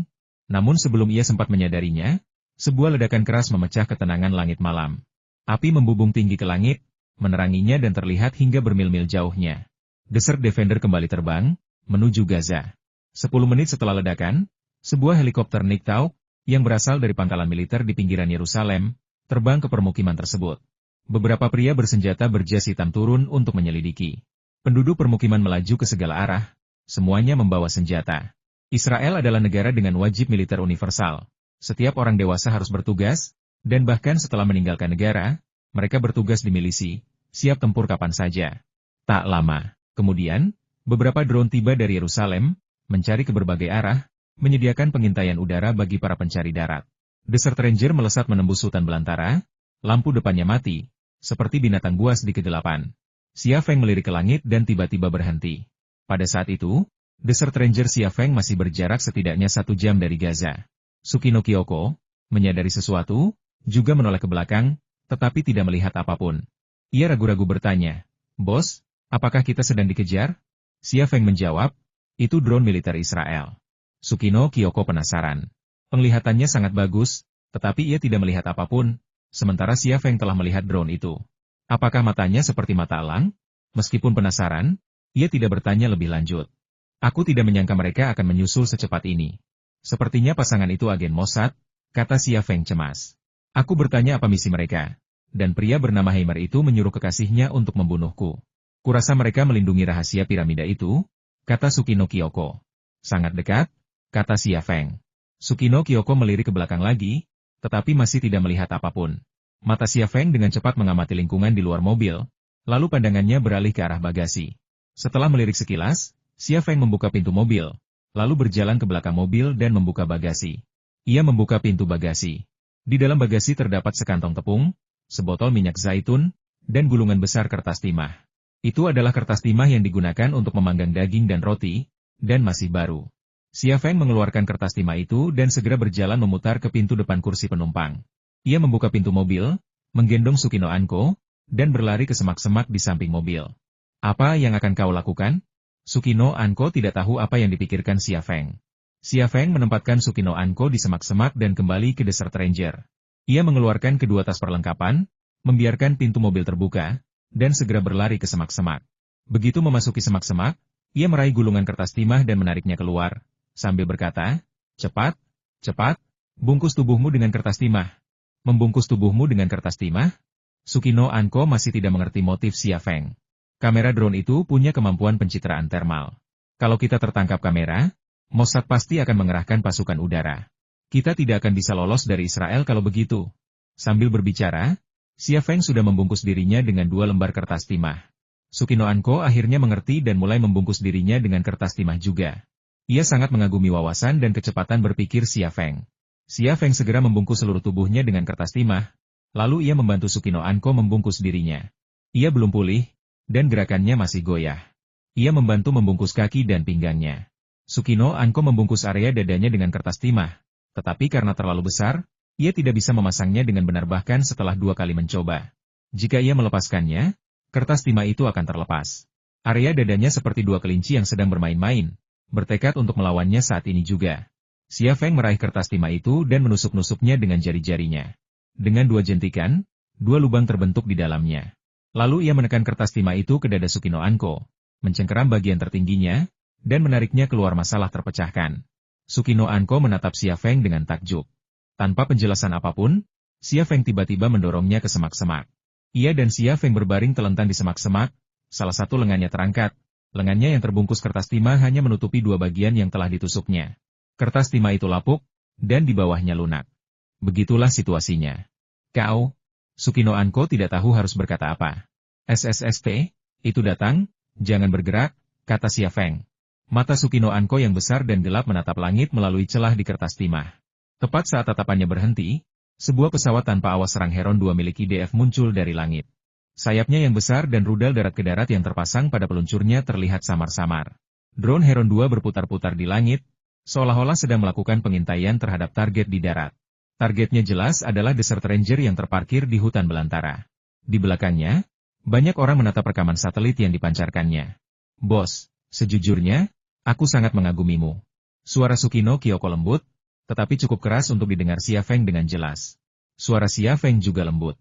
Namun sebelum ia sempat menyadarinya, sebuah ledakan keras memecah ketenangan langit malam. Api membubung tinggi ke langit, meneranginya dan terlihat hingga bermil-mil jauhnya. Desert Defender kembali terbang, menuju Gaza. 10 menit setelah ledakan, sebuah helikopter Niktau, yang berasal dari pangkalan militer di pinggiran Yerusalem, terbang ke permukiman tersebut. Beberapa pria bersenjata berjas hitam turun untuk menyelidiki. Penduduk permukiman melaju ke segala arah, semuanya membawa senjata. Israel adalah negara dengan wajib militer universal. Setiap orang dewasa harus bertugas, dan bahkan setelah meninggalkan negara, mereka bertugas di milisi, siap tempur kapan saja. Tak lama, kemudian, beberapa drone tiba dari Yerusalem, mencari ke berbagai arah, menyediakan pengintaian udara bagi para pencari darat. Desert Ranger melesat menembus hutan belantara, lampu depannya mati, seperti binatang buas di kegelapan. Xia Feng melirik ke langit dan tiba-tiba berhenti. Pada saat itu, Desert Ranger Xia Feng masih berjarak setidaknya 1 jam dari Gaza. Sukino Kyoko, menyadari sesuatu, juga menoleh ke belakang, tetapi tidak melihat apapun. Ia ragu-ragu bertanya, "Bos, apakah kita sedang dikejar?" Xia Feng menjawab, "Itu drone militer Israel." Sukino Kyoko penasaran. Penglihatannya sangat bagus, tetapi ia tidak melihat apapun, sementara Xia Feng telah melihat drone itu. Apakah matanya seperti mata elang? Meskipun penasaran, ia tidak bertanya lebih lanjut. "Aku tidak menyangka mereka akan menyusul secepat ini. Sepertinya pasangan itu agen Mossad," kata Xia Feng cemas. "Aku bertanya apa misi mereka, dan pria bernama Heimer itu menyuruh kekasihnya untuk membunuhku. Kurasa mereka melindungi rahasia piramida itu," kata Sukino Kyoko. "Sangat dekat," kata Xia Feng. Sukino Kyoko melirik ke belakang lagi, tetapi masih tidak melihat apapun. Mata Xia Feng dengan cepat mengamati lingkungan di luar mobil, lalu pandangannya beralih ke arah bagasi. Setelah melirik sekilas, Xia Feng membuka pintu mobil, lalu berjalan ke belakang mobil dan membuka bagasi. Ia membuka pintu bagasi. Di dalam bagasi terdapat sekantong tepung, sebotol minyak zaitun, dan gulungan besar kertas timah. Itu adalah kertas timah yang digunakan untuk memanggang daging dan roti, dan masih baru. Xia Feng mengeluarkan kertas timah itu dan segera berjalan memutar ke pintu depan kursi penumpang. Ia membuka pintu mobil, menggendong Sukino Anko, dan berlari ke semak-semak di samping mobil. "Apa yang akan kau lakukan?" Sukino Anko tidak tahu apa yang dipikirkan Xia Feng. Xia Feng menempatkan Sukino Anko di semak-semak dan kembali ke Desert Ranger. Ia mengeluarkan kedua tas perlengkapan, membiarkan pintu mobil terbuka, dan segera berlari ke semak-semak. Begitu memasuki semak-semak, ia meraih gulungan kertas timah dan menariknya keluar, sambil berkata, "Cepat, cepat, bungkus tubuhmu dengan kertas timah." "Membungkus tubuhmu dengan kertas timah?" Sukino Anko masih tidak mengerti motif Xia Feng. Kamera drone itu punya kemampuan pencitraan termal. Kalau kita tertangkap kamera, Mossad pasti akan mengerahkan pasukan udara. Kita tidak akan bisa lolos dari Israel kalau begitu. Sambil berbicara, Xia Feng sudah membungkus dirinya dengan 2 lembar kertas timah. Sukino Anko akhirnya mengerti dan mulai membungkus dirinya dengan kertas timah juga. Ia sangat mengagumi wawasan dan kecepatan berpikir Xia Feng. Xia Feng segera membungkus seluruh tubuhnya dengan kertas timah, lalu ia membantu Sukino Anko membungkus dirinya. Ia belum pulih, dan gerakannya masih goyah. Ia membantu membungkus kaki dan pinggangnya. Sukino Anko membungkus area dadanya dengan kertas timah, tetapi karena terlalu besar, ia tidak bisa memasangnya dengan benar bahkan setelah 2 kali mencoba. Jika ia melepaskannya, kertas timah itu akan terlepas. Area dadanya seperti 2 kelinci yang sedang bermain-main, bertekad untuk melawannya saat ini juga. Xia Feng meraih kertas timah itu dan menusuk-nusuknya dengan jari-jarinya. Dengan 2 jentikan, 2 lubang terbentuk di dalamnya. Lalu ia menekan kertas timah itu ke dada Sukino Anko, mencengkeram bagian tertingginya, dan menariknya keluar masalah terpecahkan. Sukino Anko menatap Xia Feng dengan takjub. Tanpa penjelasan apapun, Xia Feng tiba-tiba mendorongnya ke semak-semak. Ia dan Xia Feng berbaring telentang di semak-semak, salah satu lengannya terangkat, lengannya yang terbungkus kertas timah hanya menutupi 2 bagian yang telah ditusuknya. Kertas timah itu lapuk, dan di bawahnya lunak. Begitulah situasinya. Kau, Sukino Anko tidak tahu harus berkata apa. SSST, itu datang, jangan bergerak, kata Xia Feng. Mata Sukino Anko yang besar dan gelap menatap langit melalui celah di kertas timah. Tepat saat tatapannya berhenti, sebuah pesawat tanpa awas serang Heron 2 milik IDF muncul dari langit. Sayapnya yang besar dan rudal darat ke darat yang terpasang pada peluncurnya terlihat samar-samar. Drone Heron 2 berputar-putar di langit, seolah-olah sedang melakukan pengintaian terhadap target di darat. Targetnya jelas adalah Desert Ranger yang terparkir di hutan belantara. Di belakangnya, banyak orang menatap rekaman satelit yang dipancarkannya. Bos, sejujurnya, aku sangat mengagumimu. Suara Sukino Kyoko lembut, tetapi cukup keras untuk didengar Xia Feng dengan jelas. Suara Xia Feng juga lembut.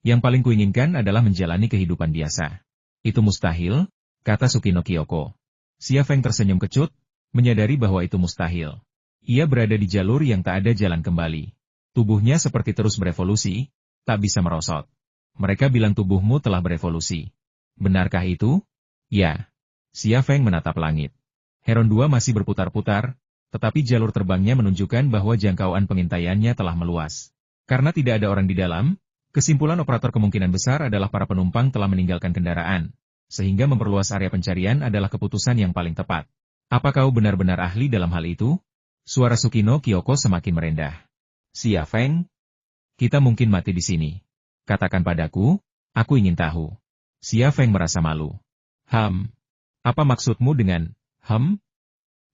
Yang paling kuinginkan adalah menjalani kehidupan biasa. Itu mustahil, kata Sukino Kyoko. Xia Feng tersenyum kecut, menyadari bahwa itu mustahil. Ia berada di jalur yang tak ada jalan kembali. Tubuhnya seperti terus berevolusi, tak bisa merosot. Mereka bilang tubuhmu telah berevolusi. Benarkah itu? Ya. Xia Feng menatap langit. Heron 2 masih berputar-putar, tetapi jalur terbangnya menunjukkan bahwa jangkauan pengintaiannya telah meluas. Karena tidak ada orang di dalam, kesimpulan operator kemungkinan besar adalah para penumpang telah meninggalkan kendaraan, sehingga memperluas area pencarian adalah keputusan yang paling tepat. Apa kau benar-benar ahli dalam hal itu? Suara Sukino Kyoko semakin merendah. Xia Feng, kita mungkin mati di sini. Katakan padaku, aku ingin tahu. Xia Feng merasa malu. Apa maksudmu dengan,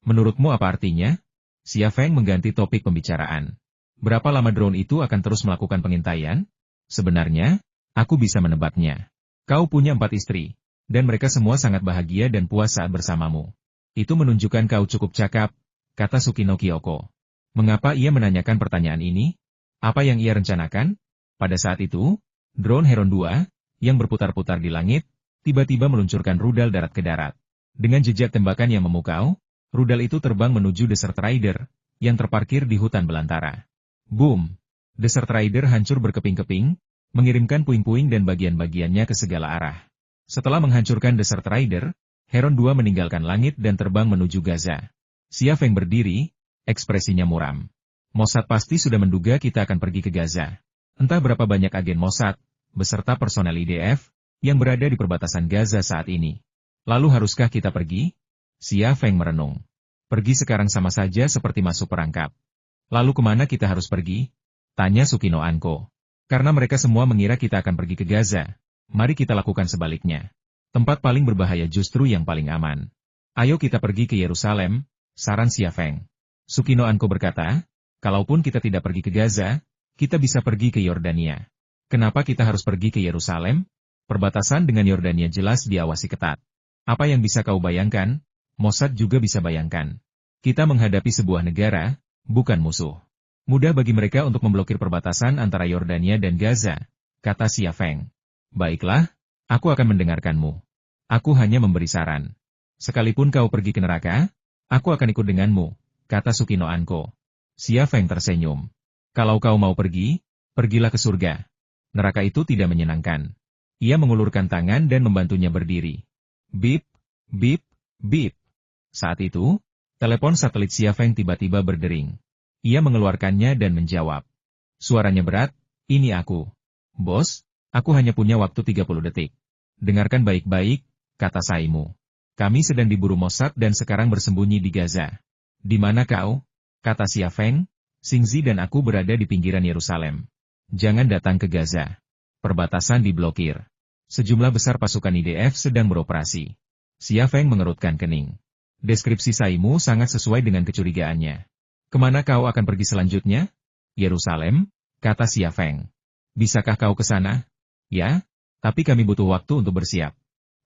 Menurutmu apa artinya? Xia Feng mengganti topik pembicaraan. Berapa lama drone itu akan terus melakukan pengintaian? Sebenarnya, aku bisa menebaknya. Kau punya 4 istri, dan mereka semua sangat bahagia dan puas saat bersamamu. Itu menunjukkan kau cukup cakap, kata Sukino Kyoko. Mengapa ia menanyakan pertanyaan ini? Apa yang ia rencanakan? Pada saat itu, drone Heron 2, yang berputar-putar di langit, tiba-tiba meluncurkan rudal darat ke darat. Dengan jejak tembakan yang memukau, rudal itu terbang menuju Desert Rider, yang terparkir di hutan belantara. Boom! Desert Rider hancur berkeping-keping, mengirimkan puing-puing dan bagian-bagiannya ke segala arah. Setelah menghancurkan Desert Rider, Heron 2 meninggalkan langit dan terbang menuju Gaza. Xia Feng berdiri, ekspresinya muram. Mossad pasti sudah menduga kita akan pergi ke Gaza. Entah berapa banyak agen Mossad, beserta personel IDF, yang berada di perbatasan Gaza saat ini. Lalu haruskah kita pergi? Xia Feng merenung. Pergi sekarang sama saja seperti masuk perangkap. Lalu kemana kita harus pergi? Tanya Sukino Anko. Karena mereka semua mengira kita akan pergi ke Gaza. Mari kita lakukan sebaliknya. Tempat paling berbahaya justru yang paling aman. Ayo kita pergi ke Yerusalem, saran Xia Feng. Sukino Anko berkata, kalaupun kita tidak pergi ke Gaza, kita bisa pergi ke Yordania. Kenapa kita harus pergi ke Yerusalem? Perbatasan dengan Yordania jelas diawasi ketat. Apa yang bisa kau bayangkan? Mossad juga bisa bayangkan. Kita menghadapi sebuah negara, bukan musuh. Mudah bagi mereka untuk memblokir perbatasan antara Yordania dan Gaza, kata Xia Feng. Baiklah, aku akan mendengarkanmu. Aku hanya memberi saran. Sekalipun kau pergi ke neraka, aku akan ikut denganmu, kata Sukino Anko. Xia Feng tersenyum. Kalau kau mau pergi, pergilah ke surga. Neraka itu tidak menyenangkan. Ia mengulurkan tangan dan membantunya berdiri. Bip, bip, bip. Saat itu, telepon satelit Xia Feng tiba-tiba berdering. Ia mengeluarkannya dan menjawab. Suaranya berat, ini aku. Bos, aku hanya punya waktu 30 detik. Dengarkan baik-baik, kata Saimu. Kami sedang diburu Mossad dan sekarang bersembunyi di Gaza. Di mana kau? Kata Xia Feng. Xingzi dan aku berada di pinggiran Yerusalem. Jangan datang ke Gaza. Perbatasan diblokir. Sejumlah besar pasukan IDF sedang beroperasi. Xia Feng mengerutkan kening. Deskripsi Saimu sangat sesuai dengan kecurigaannya. Kemana kau akan pergi selanjutnya? Yerusalem, kata Xia Feng. Bisakah kau ke sana? Ya, tapi kami butuh waktu untuk bersiap.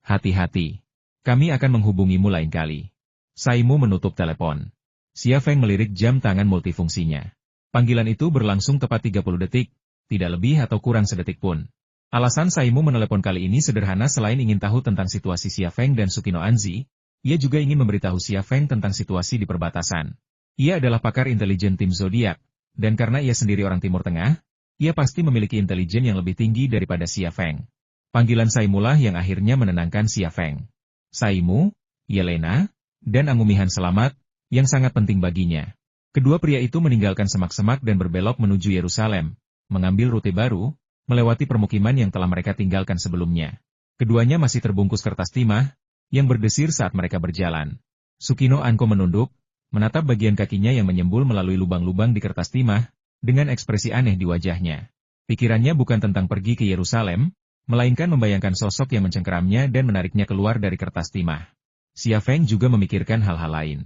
Hati-hati. Kami akan menghubungimu lain kali. Saimu menutup telepon. Xia Feng melirik jam tangan multifungsinya. Panggilan itu berlangsung tepat 30 detik, tidak lebih atau kurang sedetik pun. Alasan Saimu menelepon kali ini sederhana selain ingin tahu tentang situasi Xia Feng dan Sukino Anzi, ia juga ingin memberitahu Xia Feng tentang situasi di perbatasan. Ia adalah pakar intelijen tim Zodiak, dan karena ia sendiri orang Timur Tengah, ia pasti memiliki intelijen yang lebih tinggi daripada Xia Feng. Panggilan Saimulah yang akhirnya menenangkan Xia Feng. Saimu, Yelena, dan Angumihan selamat, yang sangat penting baginya. Kedua pria itu meninggalkan semak-semak dan berbelok menuju Yerusalem, mengambil rute baru, melewati permukiman yang telah mereka tinggalkan sebelumnya. Keduanya masih terbungkus kertas timah, yang berdesir saat mereka berjalan. Sukino Anko menunduk, menatap bagian kakinya yang menyembul melalui lubang-lubang di kertas timah, dengan ekspresi aneh di wajahnya. Pikirannya bukan tentang pergi ke Yerusalem, melainkan membayangkan sosok yang mencengkeramnya dan menariknya keluar dari kertas timah. Xia Feng juga memikirkan hal-hal lain.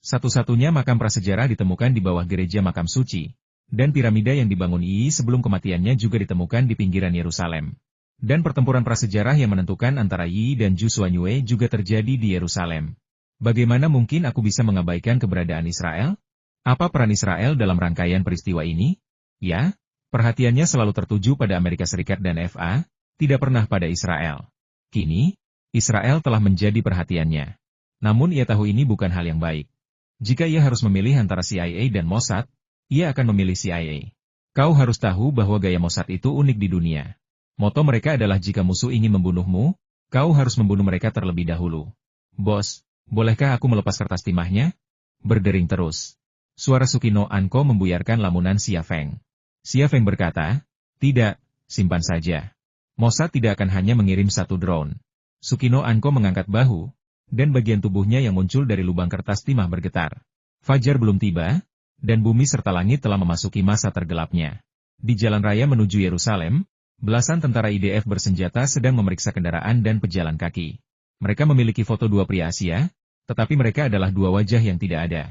Satu-satunya makam prasejarah ditemukan di bawah gereja makam suci, dan piramida yang dibangun Yi sebelum kematiannya juga ditemukan di pinggiran Yerusalem. Dan pertempuran prasejarah yang menentukan antara Yi dan Zhu Xuanyue juga terjadi di Yerusalem. Bagaimana mungkin aku bisa mengabaikan keberadaan Israel? Apa peran Israel dalam rangkaian peristiwa ini? Ya, perhatiannya selalu tertuju pada Amerika Serikat dan FA, tidak pernah pada Israel. Kini, Israel telah menjadi perhatiannya. Namun ia tahu ini bukan hal yang baik. Jika ia harus memilih antara CIA dan Mossad, ia akan memilih CIA. Kau harus tahu bahwa gaya Mossad itu unik di dunia. Moto mereka adalah jika musuh ingin membunuhmu, kau harus membunuh mereka terlebih dahulu. Bos, bolehkah aku melepas kertas timahnya? Berdering terus. Suara Sukino Anko membuyarkan lamunan Xia Feng. Xia Feng berkata, tidak, simpan saja. Mossad tidak akan hanya mengirim satu drone. Sukino Anko mengangkat bahu, dan bagian tubuhnya yang muncul dari lubang kertas timah bergetar. Fajar belum tiba, dan bumi serta langit telah memasuki masa tergelapnya. Di jalan raya menuju Yerusalem, belasan tentara IDF bersenjata sedang memeriksa kendaraan dan pejalan kaki. Mereka memiliki foto dua pria Asia, tetapi mereka adalah dua wajah yang tidak ada.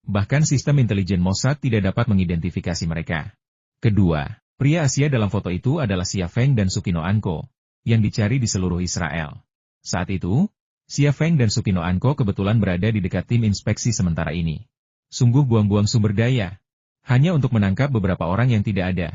Bahkan sistem intelijen Mossad tidak dapat mengidentifikasi mereka. Kedua, pria Asia dalam foto itu adalah Xia Feng dan Sukino Anko, yang dicari di seluruh Israel. Saat itu, Xia Feng dan Sukino Anko kebetulan berada di dekat tim inspeksi sementara ini. Sungguh buang-buang sumber daya. Hanya untuk menangkap beberapa orang yang tidak ada.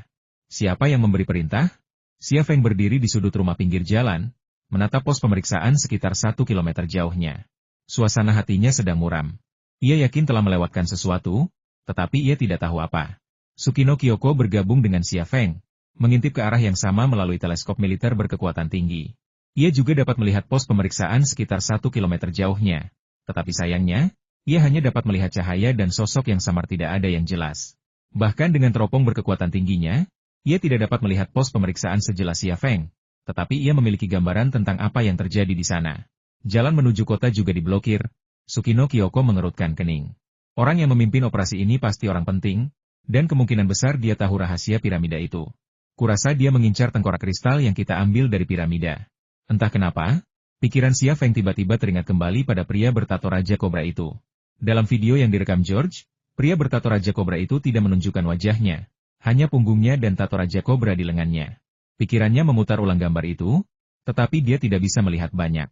Siapa yang memberi perintah? Xia Feng berdiri di sudut rumah pinggir jalan, menatap pos pemeriksaan sekitar 1 kilometer jauhnya. Suasana hatinya sedang muram. Ia yakin telah melewatkan sesuatu, tetapi ia tidak tahu apa. Sukino Kyoko bergabung dengan Xia Feng, mengintip ke arah yang sama melalui teleskop militer berkekuatan tinggi. Ia juga dapat melihat pos pemeriksaan sekitar 1 kilometer jauhnya. Tetapi sayangnya, ia hanya dapat melihat cahaya dan sosok yang samar tidak ada yang jelas. Bahkan dengan teropong berkekuatan tingginya, ia tidak dapat melihat pos pemeriksaan sejelas Xia Feng. Tetapi ia memiliki gambaran tentang apa yang terjadi di sana. Jalan menuju kota juga diblokir. Sukino Kyoko mengerutkan kening. Orang yang memimpin operasi ini pasti orang penting, dan kemungkinan besar dia tahu rahasia piramida itu. Kurasa dia mengincar tengkorak kristal yang kita ambil dari piramida. Entah kenapa, pikiran Xia Feng tiba-tiba teringat kembali pada pria bertato Raja Kobra itu. Dalam video yang direkam George, pria bertato Raja Kobra itu tidak menunjukkan wajahnya, hanya punggungnya dan tato Raja Kobra di lengannya. Pikirannya memutar ulang gambar itu, tetapi dia tidak bisa melihat banyak.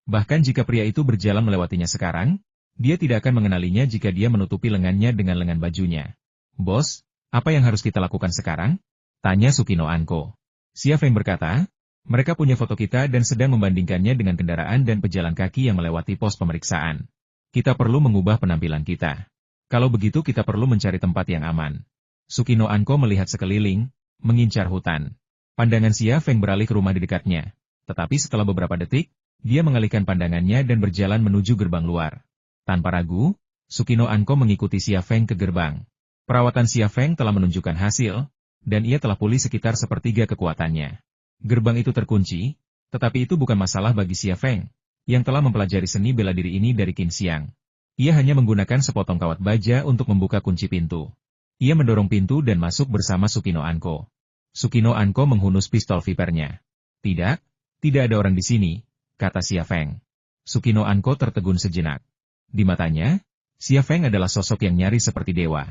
Bahkan jika pria itu berjalan melewatinya sekarang, dia tidak akan mengenalinya jika dia menutupi lengannya dengan lengan bajunya. Bos, apa yang harus kita lakukan sekarang? Tanya Sukino Anko. Xia Feng berkata, mereka punya foto kita dan sedang membandingkannya dengan kendaraan dan pejalan kaki yang melewati pos pemeriksaan. Kita perlu mengubah penampilan kita. Kalau begitu kita perlu mencari tempat yang aman. Sukino Anko melihat sekeliling, mengincar hutan. Pandangan Xia Feng beralih ke rumah di dekatnya. Tetapi setelah beberapa detik, dia mengalihkan pandangannya dan berjalan menuju gerbang luar. Tanpa ragu, Sukino Anko mengikuti Xia Feng ke gerbang. Perawatan Xia Feng telah menunjukkan hasil, dan ia telah pulih sekitar sepertiga kekuatannya. Gerbang itu terkunci, tetapi itu bukan masalah bagi Xia Feng, yang telah mempelajari seni bela diri ini dari Qin Xiang. Ia hanya menggunakan sepotong kawat baja untuk membuka kunci pintu. Ia mendorong pintu dan masuk bersama Sukino Anko. Sukino Anko menghunus pistol vipernya. Tidak, tidak ada orang di sini, kata Xia Feng. Sukino Anko tertegun sejenak. Di matanya, Xia Feng adalah sosok yang nyaris seperti dewa.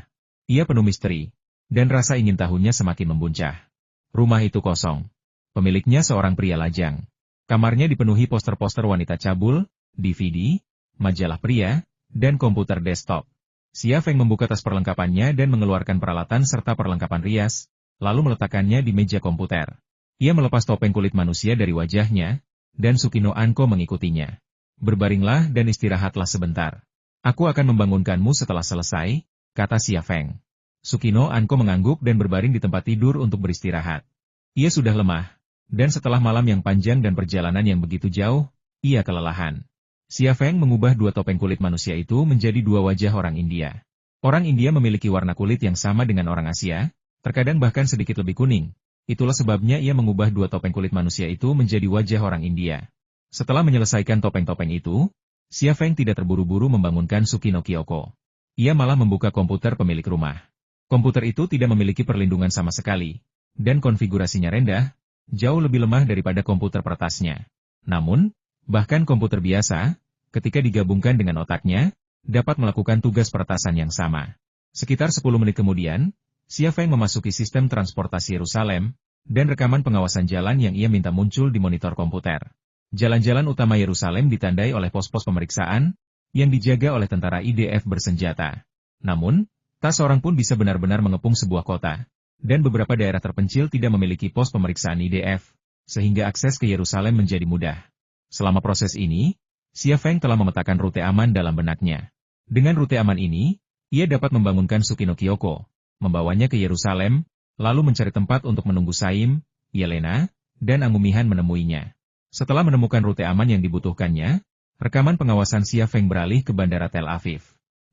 Ia penuh misteri, dan rasa ingin tahunya semakin membuncah. Rumah itu kosong. Pemiliknya seorang pria lajang. Kamarnya dipenuhi poster-poster wanita cabul, DVD, majalah pria, dan komputer desktop. Xia Feng membuka tas perlengkapannya dan mengeluarkan peralatan serta perlengkapan rias, lalu meletakkannya di meja komputer. Ia melepas topeng kulit manusia dari wajahnya, dan Sukino Anko mengikutinya. Berbaringlah dan istirahatlah sebentar. Aku akan membangunkanmu setelah selesai, kata Xia Feng. Sukino Anko mengangguk dan berbaring di tempat tidur untuk beristirahat. Ia sudah lemah, dan setelah malam yang panjang dan perjalanan yang begitu jauh, ia kelelahan. Xia Feng mengubah dua topeng kulit manusia itu menjadi dua wajah orang India. Orang India memiliki warna kulit yang sama dengan orang Asia, terkadang bahkan sedikit lebih kuning. Itulah sebabnya ia mengubah dua topeng kulit manusia itu menjadi wajah orang India. Setelah menyelesaikan topeng-topeng itu, Xia Feng tidak terburu-buru membangunkan Sukino Kyoko. Ia malah membuka komputer pemilik rumah. Komputer itu tidak memiliki perlindungan sama sekali, dan konfigurasinya rendah, jauh lebih lemah daripada komputer peretasnya. Namun, bahkan komputer biasa, ketika digabungkan dengan otaknya, dapat melakukan tugas peretasan yang sama. Sekitar 10 menit kemudian, Xia Feng memasuki sistem transportasi Yerusalem, dan rekaman pengawasan jalan yang ia minta muncul di monitor komputer. Jalan-jalan utama Yerusalem ditandai oleh pos-pos pemeriksaan, yang dijaga oleh tentara IDF bersenjata. Namun, tak seorang pun bisa benar-benar mengepung sebuah kota, dan beberapa daerah terpencil tidak memiliki pos pemeriksaan IDF, sehingga akses ke Yerusalem menjadi mudah. Selama proses ini, Xia Feng telah memetakan rute aman dalam benaknya. Dengan rute aman ini, ia dapat membangunkan Sukino Kyoko, membawanya ke Yerusalem, lalu mencari tempat untuk menunggu Saim, Yelena, dan Angumihan menemuinya. Setelah menemukan rute aman yang dibutuhkannya, rekaman pengawasan Xia Feng beralih ke Bandara Tel Aviv.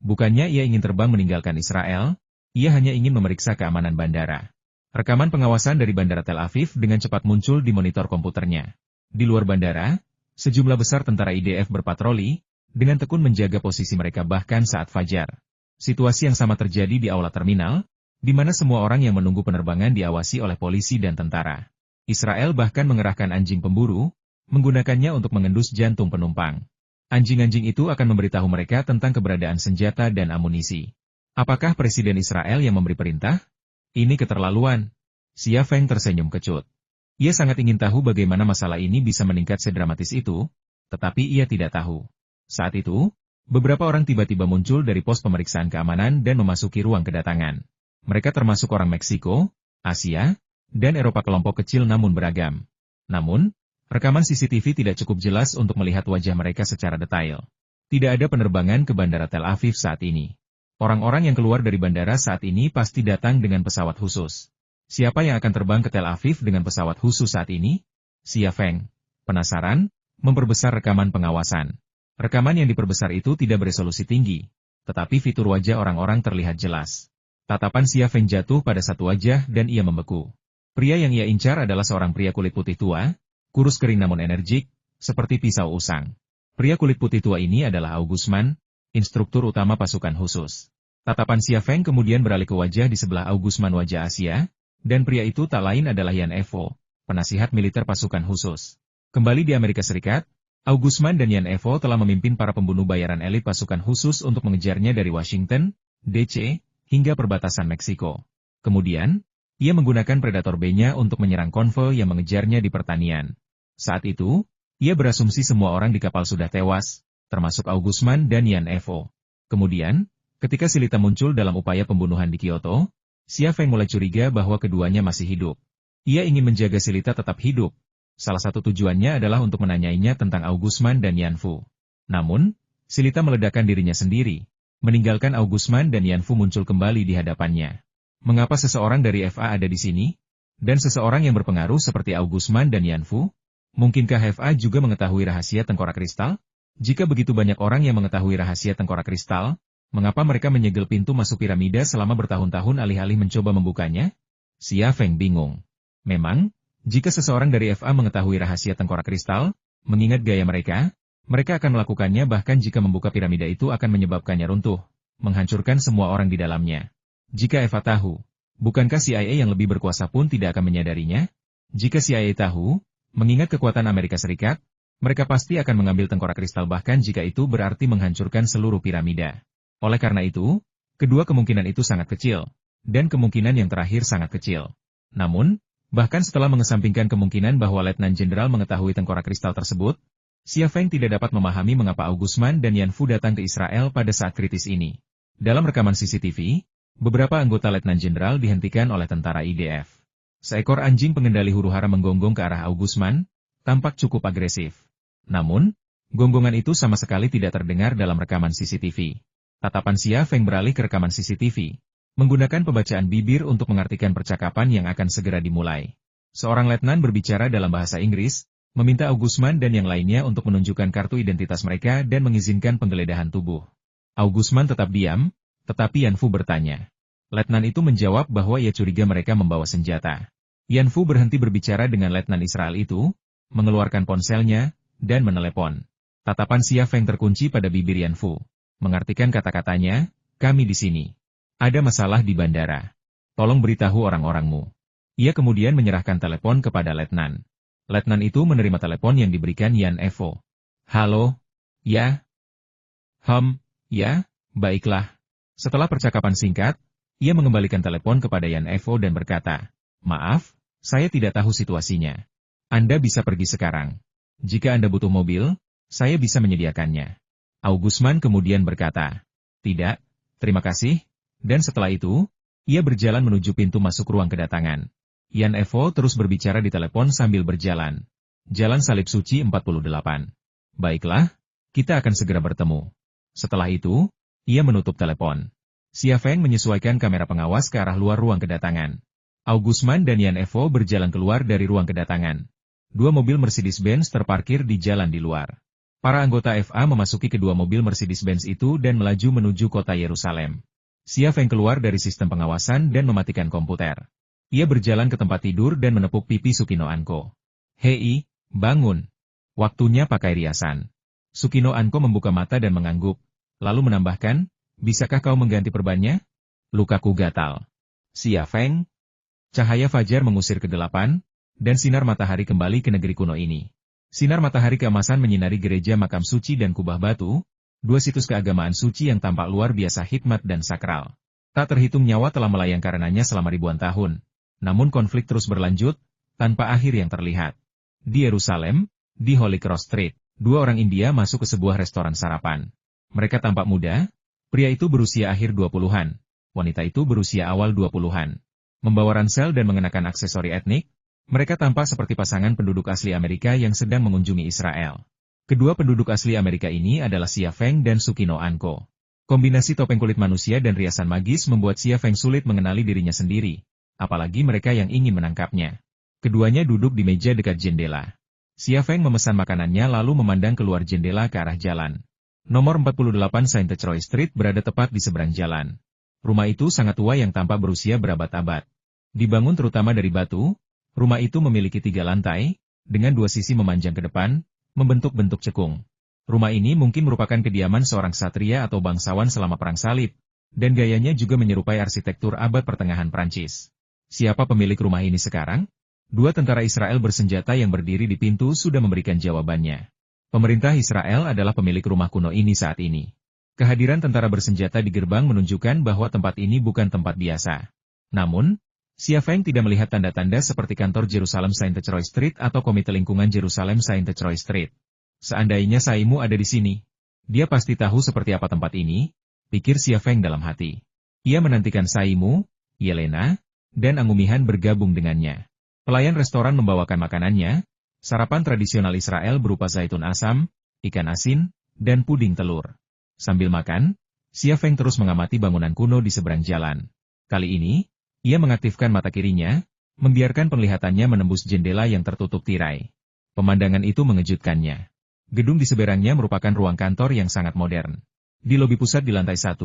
Bukannya ia ingin terbang meninggalkan Israel, ia hanya ingin memeriksa keamanan bandara. Rekaman pengawasan dari Bandara Tel Aviv dengan cepat muncul di monitor komputernya. Di luar bandara, sejumlah besar tentara IDF berpatroli, dengan tekun menjaga posisi mereka bahkan saat fajar. Situasi yang sama terjadi di aula terminal, di mana semua orang yang menunggu penerbangan diawasi oleh polisi dan tentara. Israel bahkan mengerahkan anjing pemburu, menggunakannya untuk mengendus jantung penumpang. Anjing-anjing itu akan memberitahu mereka tentang keberadaan senjata dan amunisi. Apakah Presiden Israel yang memberi perintah? Ini keterlaluan. Xia Feng tersenyum kecut. Ia sangat ingin tahu bagaimana masalah ini bisa meningkat sedramatis itu, tetapi ia tidak tahu. Saat itu, beberapa orang tiba-tiba muncul dari pos pemeriksaan keamanan dan memasuki ruang kedatangan. Mereka termasuk orang Meksiko, Asia, dan Eropa kelompok kecil namun beragam. Namun, rekaman CCTV tidak cukup jelas untuk melihat wajah mereka secara detail. Tidak ada penerbangan ke Bandara Tel Aviv saat ini. Orang-orang yang keluar dari bandara saat ini pasti datang dengan pesawat khusus. Siapa yang akan terbang ke Tel Aviv dengan pesawat khusus saat ini? Xia Feng, penasaran, memperbesar rekaman pengawasan. Rekaman yang diperbesar itu tidak beresolusi tinggi, tetapi fitur wajah orang-orang terlihat jelas. Tatapan Xia Feng jatuh pada satu wajah dan ia membeku. Pria yang ia incar adalah seorang pria kulit putih tua, kurus kering namun energik, seperti pisau usang. Pria kulit putih tua ini adalah Augusman, instruktur utama pasukan khusus. Tatapan Xia Feng kemudian beralih ke wajah di sebelah Augusman wajah Asia, dan pria itu tak lain adalah Yan Evo, penasihat militer pasukan khusus. Kembali di Amerika Serikat, Augusman dan Yan Evo telah memimpin para pembunuh bayaran elit pasukan khusus untuk mengejarnya dari Washington, D.C., hingga perbatasan Meksiko. Kemudian, ia menggunakan Predator B-nya untuk menyerang konvoi yang mengejarnya di pertanian. Saat itu, ia berasumsi semua orang di kapal sudah tewas, termasuk Augusman dan Yan Evo. Kemudian, ketika Silita muncul dalam upaya pembunuhan di Kyoto, Xia Feng mulai curiga bahwa keduanya masih hidup. Ia ingin menjaga Silita tetap hidup. Salah satu tujuannya adalah untuk menanyainya tentang Augusman dan Yan Fu. Namun, Silita meledakkan dirinya sendiri, meninggalkan Augusman dan Yan Fu muncul kembali di hadapannya. Mengapa seseorang dari FA ada di sini? Dan seseorang yang berpengaruh seperti Augusman dan Yan Fu? Mungkinkah FA juga mengetahui rahasia tengkorak kristal? Jika begitu banyak orang yang mengetahui rahasia tengkorak kristal, mengapa mereka menyegel pintu masuk piramida selama bertahun-tahun alih-alih mencoba membukanya? Xia Feng bingung. Memang, jika seseorang dari FA mengetahui rahasia tengkorak kristal, mengingat gaya mereka, mereka akan melakukannya bahkan jika membuka piramida itu akan menyebabkannya runtuh, menghancurkan semua orang di dalamnya. Jika FA tahu, bukankah CIA yang lebih berkuasa pun tidak akan menyadarinya? Jika CIA tahu, mengingat kekuatan Amerika Serikat, mereka pasti akan mengambil tengkorak kristal bahkan jika itu berarti menghancurkan seluruh piramida. Oleh karena itu, kedua kemungkinan itu sangat kecil, dan kemungkinan yang terakhir sangat kecil. Namun, bahkan setelah mengesampingkan kemungkinan bahwa Letnan Jenderal mengetahui tengkorak kristal tersebut, Xia Feng tidak dapat memahami mengapa Augusman dan Yan Fu datang ke Israel pada saat kritis ini. Dalam rekaman CCTV, beberapa anggota Letnan Jenderal dihentikan oleh tentara IDF. Seekor anjing pengendali huru-hara menggonggong ke arah Augusman, tampak cukup agresif. Namun, gonggongan itu sama sekali tidak terdengar dalam rekaman CCTV. Tatapan Xia Feng beralih ke rekaman CCTV, menggunakan pembacaan bibir untuk mengartikan percakapan yang akan segera dimulai. Seorang letnan berbicara dalam bahasa Inggris, meminta Augusman dan yang lainnya untuk menunjukkan kartu identitas mereka dan mengizinkan penggeledahan tubuh. Augusman tetap diam, tetapi Yan Fu bertanya. Letnan itu menjawab bahwa ia curiga mereka membawa senjata. Yan Fu berhenti berbicara dengan letnan Israel itu, mengeluarkan ponselnya, dan menelepon. Tatapan Xia Feng terkunci pada bibir Yan Fu. Mengartikan kata-katanya, kami di sini. Ada masalah di bandara. Tolong beritahu orang-orangmu. Ia kemudian menyerahkan telepon kepada letnan. Letnan itu menerima telepon yang diberikan Yan Evo. Halo? Ya? Ya? Baiklah. Setelah percakapan singkat, ia mengembalikan telepon kepada Yan Evo dan berkata, maaf, saya tidak tahu situasinya. Anda bisa pergi sekarang. Jika Anda butuh mobil, saya bisa menyediakannya. Augusman kemudian berkata, tidak, terima kasih, dan setelah itu, ia berjalan menuju pintu masuk ruang kedatangan. Yan Evo terus berbicara di telepon sambil berjalan. Jalan Salib Suci 48. Baiklah, kita akan segera bertemu. Setelah itu, ia menutup telepon. Xia Feng menyesuaikan kamera pengawas ke arah luar ruang kedatangan. Augusman dan Yan Evo berjalan keluar dari ruang kedatangan. Dua mobil Mercedes-Benz terparkir di jalan di luar. Para anggota FA memasuki kedua mobil Mercedes-Benz itu dan melaju menuju kota Yerusalem. Xia Feng keluar dari sistem pengawasan dan mematikan komputer. Ia berjalan ke tempat tidur dan menepuk pipi Sukino Anko. Hei, bangun. Waktunya pakai riasan. Sukino Anko membuka mata dan mengangguk, lalu menambahkan, bisakah kau mengganti perbannya? Lukaku gatal. Xia Feng. Cahaya fajar mengusir kegelapan, dan sinar matahari kembali ke negeri kuno ini. Sinar matahari keemasan menyinari gereja makam suci dan kubah batu, dua situs keagamaan suci yang tampak luar biasa hikmat dan sakral. Tak terhitung nyawa telah melayang karenanya selama ribuan tahun. Namun konflik terus berlanjut, tanpa akhir yang terlihat. Di Yerusalem, di Holy Cross Street, dua orang India masuk ke sebuah restoran sarapan. Mereka tampak muda, pria itu berusia akhir 20-an, wanita itu berusia awal 20-an. Membawa ransel dan mengenakan aksesori etnik, mereka tampak seperti pasangan penduduk asli Amerika yang sedang mengunjungi Israel. Kedua penduduk asli Amerika ini adalah Xia Feng dan Sukino Anko. Kombinasi topeng kulit manusia dan riasan magis membuat Xia Feng sulit mengenali dirinya sendiri, apalagi mereka yang ingin menangkapnya. Keduanya duduk di meja dekat jendela. Xia Feng memesan makanannya lalu memandang keluar jendela ke arah jalan. Nomor 48 Saint Troy Street berada tepat di seberang jalan. Rumah itu sangat tua yang tampak berusia berabad-abad. Dibangun terutama dari batu, rumah itu memiliki 3 lantai, dengan 2 sisi memanjang ke depan, membentuk bentuk cekung. Rumah ini mungkin merupakan kediaman seorang ksatria atau bangsawan selama Perang Salib, dan gayanya juga menyerupai arsitektur abad pertengahan Prancis. Siapa pemilik rumah ini sekarang? Dua tentara Israel bersenjata yang berdiri di pintu sudah memberikan jawabannya. Pemerintah Israel adalah pemilik rumah kuno ini saat ini. Kehadiran tentara bersenjata di gerbang menunjukkan bahwa tempat ini bukan tempat biasa. Namun, Xia Feng tidak melihat tanda-tanda seperti kantor Jerusalem Saint Troy Street atau Komite Lingkungan Jerusalem Saint Troy Street. Seandainya Saimu ada di sini, dia pasti tahu seperti apa tempat ini, pikir Xia Feng dalam hati. Ia menantikan Saimu, Yelena, dan Angumihan bergabung dengannya. Pelayan restoran membawakan makanannya, sarapan tradisional Israel berupa zaitun asam, ikan asin, dan puding telur. Sambil makan, Xia Feng terus mengamati bangunan kuno di seberang jalan. Kali ini, ia mengaktifkan mata kirinya, membiarkan penglihatannya menembus jendela yang tertutup tirai. Pemandangan itu mengejutkannya. Gedung di seberangnya merupakan ruang kantor yang sangat modern. Di lobi pusat di lantai 1,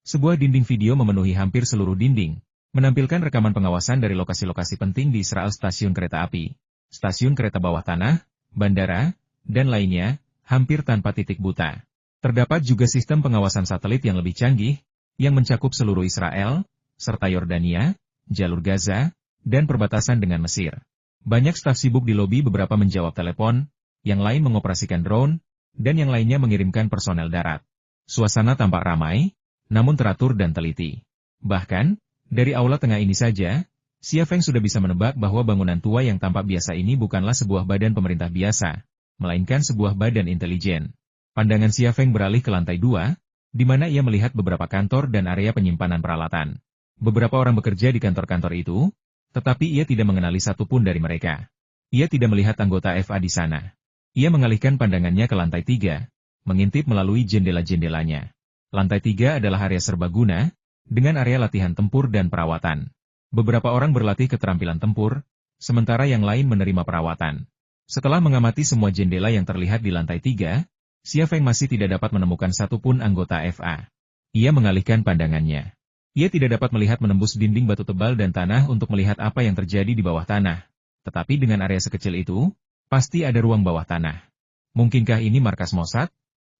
sebuah dinding video memenuhi hampir seluruh dinding, menampilkan rekaman pengawasan dari lokasi-lokasi penting di Israel, stasiun kereta api, stasiun kereta bawah tanah, bandara, dan lainnya, hampir tanpa titik buta. Terdapat juga sistem pengawasan satelit yang lebih canggih, yang mencakup seluruh Israel, serta Yordania, jalur Gaza, dan perbatasan dengan Mesir. Banyak staf sibuk di lobi, beberapa menjawab telepon, yang lain mengoperasikan drone, dan yang lainnya mengirimkan personel darat. Suasana tampak ramai, namun teratur dan teliti. Bahkan, dari aula tengah ini saja, Xia Feng sudah bisa menebak bahwa bangunan tua yang tampak biasa ini bukanlah sebuah badan pemerintah biasa, melainkan sebuah badan intelijen. Pandangan Xia Feng beralih ke lantai 2, di mana ia melihat beberapa kantor dan area penyimpanan peralatan. Beberapa orang bekerja di kantor-kantor itu, tetapi ia tidak mengenali satupun dari mereka. Ia tidak melihat anggota FA di sana. Ia mengalihkan pandangannya ke lantai 3, mengintip melalui jendela-jendelanya. Lantai 3 adalah area serbaguna, dengan area latihan tempur dan perawatan. Beberapa orang berlatih keterampilan tempur, sementara yang lain menerima perawatan. Setelah mengamati semua jendela yang terlihat di lantai 3, Xia Feng masih tidak dapat menemukan satupun anggota FA. Ia mengalihkan pandangannya. Ia tidak dapat melihat menembus dinding batu tebal dan tanah untuk melihat apa yang terjadi di bawah tanah. Tetapi dengan area sekecil itu, pasti ada ruang bawah tanah. Mungkinkah ini markas Mossad?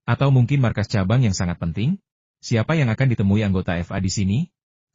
Atau mungkin markas cabang yang sangat penting? Siapa yang akan ditemui anggota FA di sini?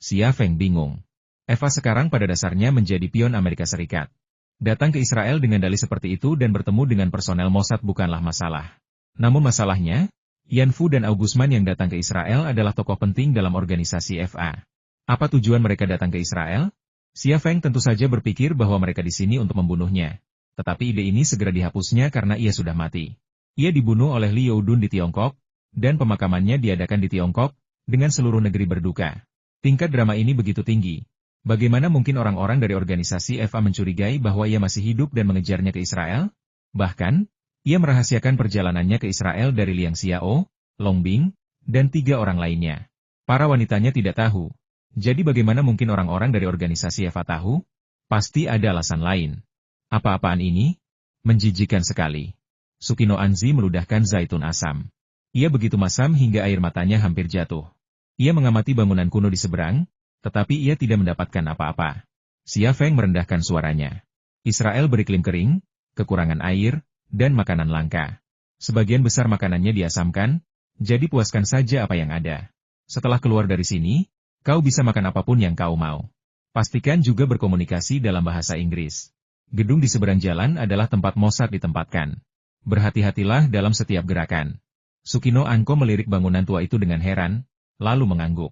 Xia Feng bingung. FA sekarang pada dasarnya menjadi pion Amerika Serikat. Datang ke Israel dengan dalih seperti itu dan bertemu dengan personel Mossad bukanlah masalah. Namun masalahnya, Yan Fu dan Augusman yang datang ke Israel adalah tokoh penting dalam organisasi FA. Apa tujuan mereka datang ke Israel? Xia Feng tentu saja berpikir bahwa mereka di sini untuk membunuhnya. Tetapi ide ini segera dihapusnya karena ia sudah mati. Ia dibunuh oleh Liu Dun di Tiongkok, dan pemakamannya diadakan di Tiongkok, dengan seluruh negeri berduka. Tingkat drama ini begitu tinggi. Bagaimana mungkin orang-orang dari organisasi FA mencurigai bahwa ia masih hidup dan mengejarnya ke Israel? Bahkan, ia merahasiakan perjalanannya ke Israel dari Liang Xiao, Long Bing, dan 3 orang lainnya. Para wanitanya tidak tahu. Jadi bagaimana mungkin orang-orang dari organisasi FA tahu? Pasti ada alasan lain. Apa-apaan ini? Menjijikan sekali. Sukino Anzi meludahkan zaitun asam. Ia begitu masam hingga air matanya hampir jatuh. Ia mengamati bangunan kuno di seberang, tetapi ia tidak mendapatkan apa-apa. Xia Feng merendahkan suaranya. Israel beriklim kering, kekurangan air, dan makanan langka. Sebagian besar makanannya diasamkan, jadi puaskan saja apa yang ada. Setelah keluar dari sini, kau bisa makan apapun yang kau mau. Pastikan juga berkomunikasi dalam bahasa Inggris. Gedung di seberang jalan adalah tempat Mossad ditempatkan. Berhati-hatilah dalam setiap gerakan. Sukino Anko melirik bangunan tua itu dengan heran, lalu mengangguk.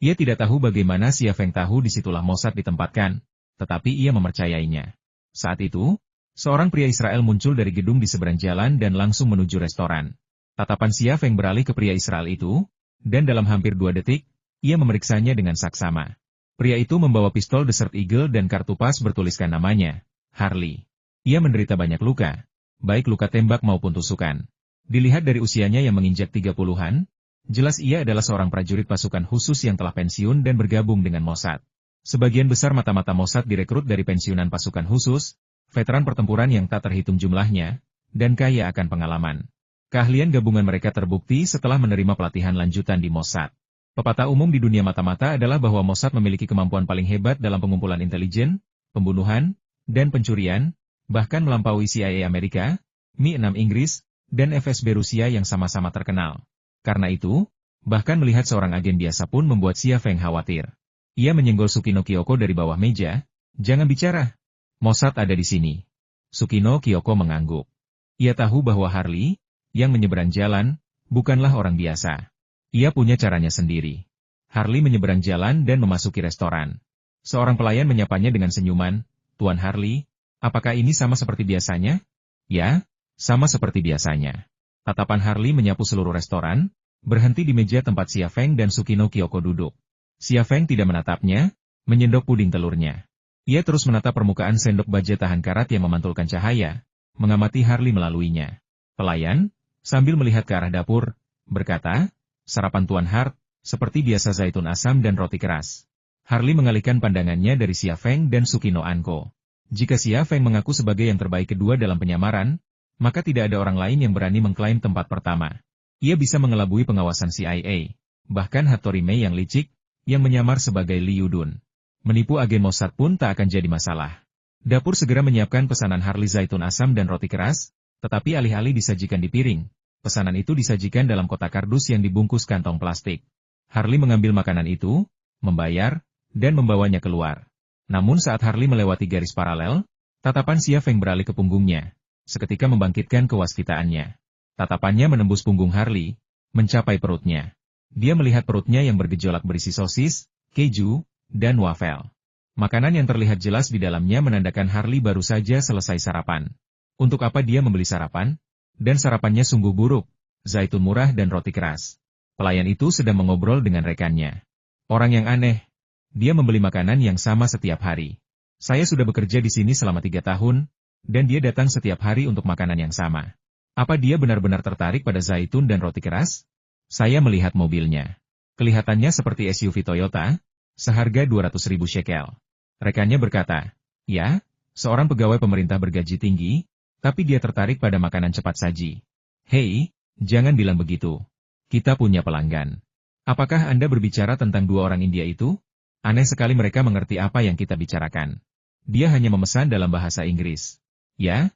Ia tidak tahu bagaimana Xia Feng tahu disitulah Mossad ditempatkan, tetapi ia mempercayainya. Saat itu, seorang pria Israel muncul dari gedung di seberang jalan dan langsung menuju restoran. Tatapan Xia Feng beralih ke pria Israel itu, dan dalam hampir 2 detik, ia memeriksanya dengan saksama. Pria itu membawa pistol Desert Eagle dan kartu pas bertuliskan namanya, Harley. Ia menderita banyak luka, baik luka tembak maupun tusukan. Dilihat dari usianya yang menginjak 30-an, jelas ia adalah seorang prajurit pasukan khusus yang telah pensiun dan bergabung dengan Mossad. Sebagian besar mata-mata Mossad direkrut dari pensiunan pasukan khusus, veteran pertempuran yang tak terhitung jumlahnya, dan kaya akan pengalaman. Keahlian gabungan mereka terbukti setelah menerima pelatihan lanjutan di Mossad. Pepatah umum di dunia mata-mata adalah bahwa Mossad memiliki kemampuan paling hebat dalam pengumpulan intelijen, pembunuhan, dan pencurian, bahkan melampaui CIA Amerika, Mi-6 Inggris, dan FSB Rusia yang sama-sama terkenal. Karena itu, bahkan melihat seorang agen biasa pun membuat Xia Feng khawatir. Ia menyenggol Sukino Kyoko dari bawah meja, "Jangan bicara. Mossad ada di sini." Sukino Kyoko mengangguk. Ia tahu bahwa Harley, yang menyeberang jalan, bukanlah orang biasa. Ia punya caranya sendiri. Harley menyeberang jalan dan memasuki restoran. Seorang pelayan menyapanya dengan senyuman, "Tuan Harley, apakah ini sama seperti biasanya?" "Ya, sama seperti biasanya." Tatapan Harley menyapu seluruh restoran, berhenti di meja tempat Xia Feng dan Sukino Kyoko duduk. Xia Feng tidak menatapnya, menyendok puding telurnya. Ia terus menatap permukaan sendok baja tahan karat yang memantulkan cahaya, mengamati Harley melaluinya. Pelayan, sambil melihat ke arah dapur, berkata, "Sarapan Tuan Hart, seperti biasa zaitun asam dan roti keras." Harley mengalihkan pandangannya dari Xia Feng dan Sukino Anko. Jika Xia Feng mengaku sebagai yang terbaik kedua dalam penyamaran, maka tidak ada orang lain yang berani mengklaim tempat pertama. Ia bisa mengelabui pengawasan CIA, bahkan Hattori Mei yang licik, yang menyamar sebagai Liu Dun. Menipu agen Mossad pun tak akan jadi masalah. Dapur segera menyiapkan pesanan Harley zaitun asam dan roti keras, tetapi alih-alih disajikan di piring, pesanan itu disajikan dalam kotak kardus yang dibungkus kantong plastik. Harley mengambil makanan itu, membayar, dan membawanya keluar. Namun saat Harley melewati garis paralel, tatapan Xia Feng beralih ke punggungnya, seketika membangkitkan kewaspitaannya. Tatapannya menembus punggung Harley, mencapai perutnya. Dia melihat perutnya yang bergejolak berisi sosis, keju, dan wafel. Makanan yang terlihat jelas di dalamnya menandakan Harley baru saja selesai sarapan. Untuk apa dia membeli sarapan? Dan sarapannya sungguh buruk, zaitun murah dan roti keras. Pelayan itu sedang mengobrol dengan rekannya. Orang yang aneh. Dia membeli makanan yang sama setiap hari. Saya sudah bekerja di sini selama 3 tahun, dan dia datang setiap hari untuk makanan yang sama. Apa dia benar-benar tertarik pada zaitun dan roti keras? Saya melihat mobilnya. Kelihatannya seperti SUV Toyota, seharga 200.000 shekel. Rekannya berkata, ya, seorang pegawai pemerintah bergaji tinggi, tapi dia tertarik pada makanan cepat saji. Hei, jangan bilang begitu. Kita punya pelanggan. Apakah Anda berbicara tentang 2 orang India itu? Aneh sekali mereka mengerti apa yang kita bicarakan. Dia hanya memesan dalam bahasa Inggris. Ya,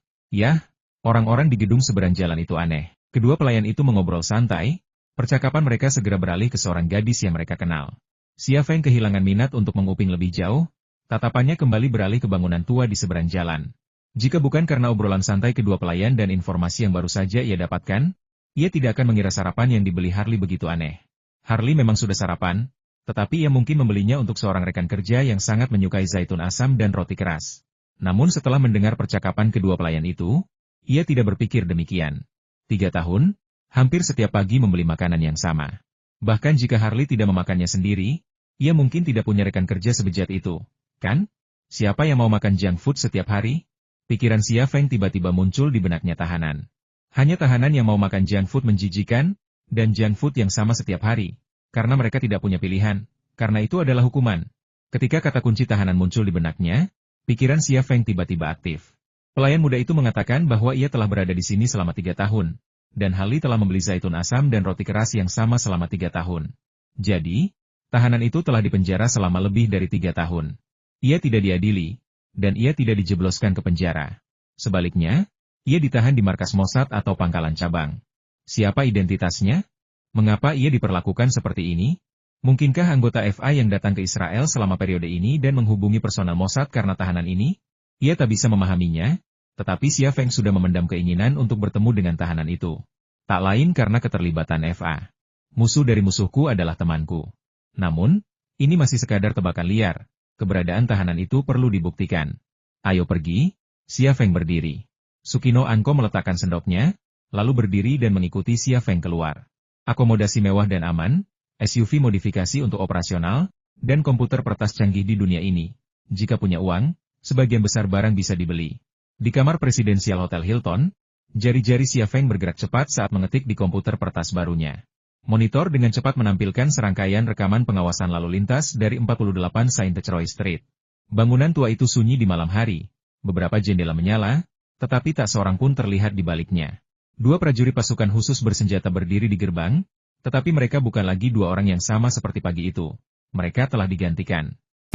orang-orang di gedung seberang jalan itu aneh. Kedua pelayan itu mengobrol santai, percakapan mereka segera beralih ke seorang gadis yang mereka kenal. Xia Feng kehilangan minat untuk menguping lebih jauh, tatapannya kembali beralih ke bangunan tua di seberang jalan. Jika bukan karena obrolan santai kedua pelayan dan informasi yang baru saja ia dapatkan, ia tidak akan mengira sarapan yang dibeli Harley begitu aneh. Harley memang sudah sarapan, tetapi ia mungkin membelinya untuk seorang rekan kerja yang sangat menyukai zaitun asam dan roti keras. Namun setelah mendengar percakapan kedua pelayan itu, ia tidak berpikir demikian. 3 tahun, hampir setiap pagi membeli makanan yang sama. Bahkan jika Harley tidak memakannya sendiri, ia mungkin tidak punya rekan kerja sebejat itu, kan? Siapa yang mau makan junk food setiap hari? Pikiran Xia Feng tiba-tiba muncul di benaknya tahanan. Hanya tahanan yang mau makan junk food menjijikan, dan junk food yang sama setiap hari. Karena mereka tidak punya pilihan, karena itu adalah hukuman. Ketika kata kunci tahanan muncul di benaknya, pikiran Xia Feng tiba-tiba aktif. Pelayan muda itu mengatakan bahwa ia telah berada di sini selama 3 tahun, dan Harley telah membeli zaitun asam dan roti keras yang sama selama 3 tahun. Jadi, tahanan itu telah dipenjara selama lebih dari 3 tahun. Ia tidak diadili, dan ia tidak dijebloskan ke penjara. Sebaliknya, ia ditahan di markas Mossad atau pangkalan cabang. Siapa identitasnya? Mengapa ia diperlakukan seperti ini? Mungkinkah anggota FA yang datang ke Israel selama periode ini dan menghubungi personel Mossad karena tahanan ini? Ia tak bisa memahaminya, tetapi Xia Feng sudah memendam keinginan untuk bertemu dengan tahanan itu. Tak lain karena keterlibatan FA. Musuh dari musuhku adalah temanku. Namun, ini masih sekadar tebakan liar. Keberadaan tahanan itu perlu dibuktikan. Ayo pergi. Xia Feng berdiri. Sukino Anko meletakkan sendoknya, lalu berdiri dan mengikuti Xia Feng keluar. Akomodasi mewah dan aman, SUV modifikasi untuk operasional, dan komputer pertas canggih di dunia ini. Jika punya uang, sebagian besar barang bisa dibeli. Di kamar presidensial Hotel Hilton, jari-jari Xia Feng bergerak cepat saat mengetik di komputer pertas barunya. Monitor dengan cepat menampilkan serangkaian rekaman pengawasan lalu lintas dari 48 Saint-Croix Street. Bangunan tua itu sunyi di malam hari, beberapa jendela menyala, tetapi tak seorang pun terlihat di baliknya. 2 prajurit pasukan khusus bersenjata berdiri di gerbang, tetapi mereka bukan lagi 2 orang yang sama seperti pagi itu. Mereka telah digantikan.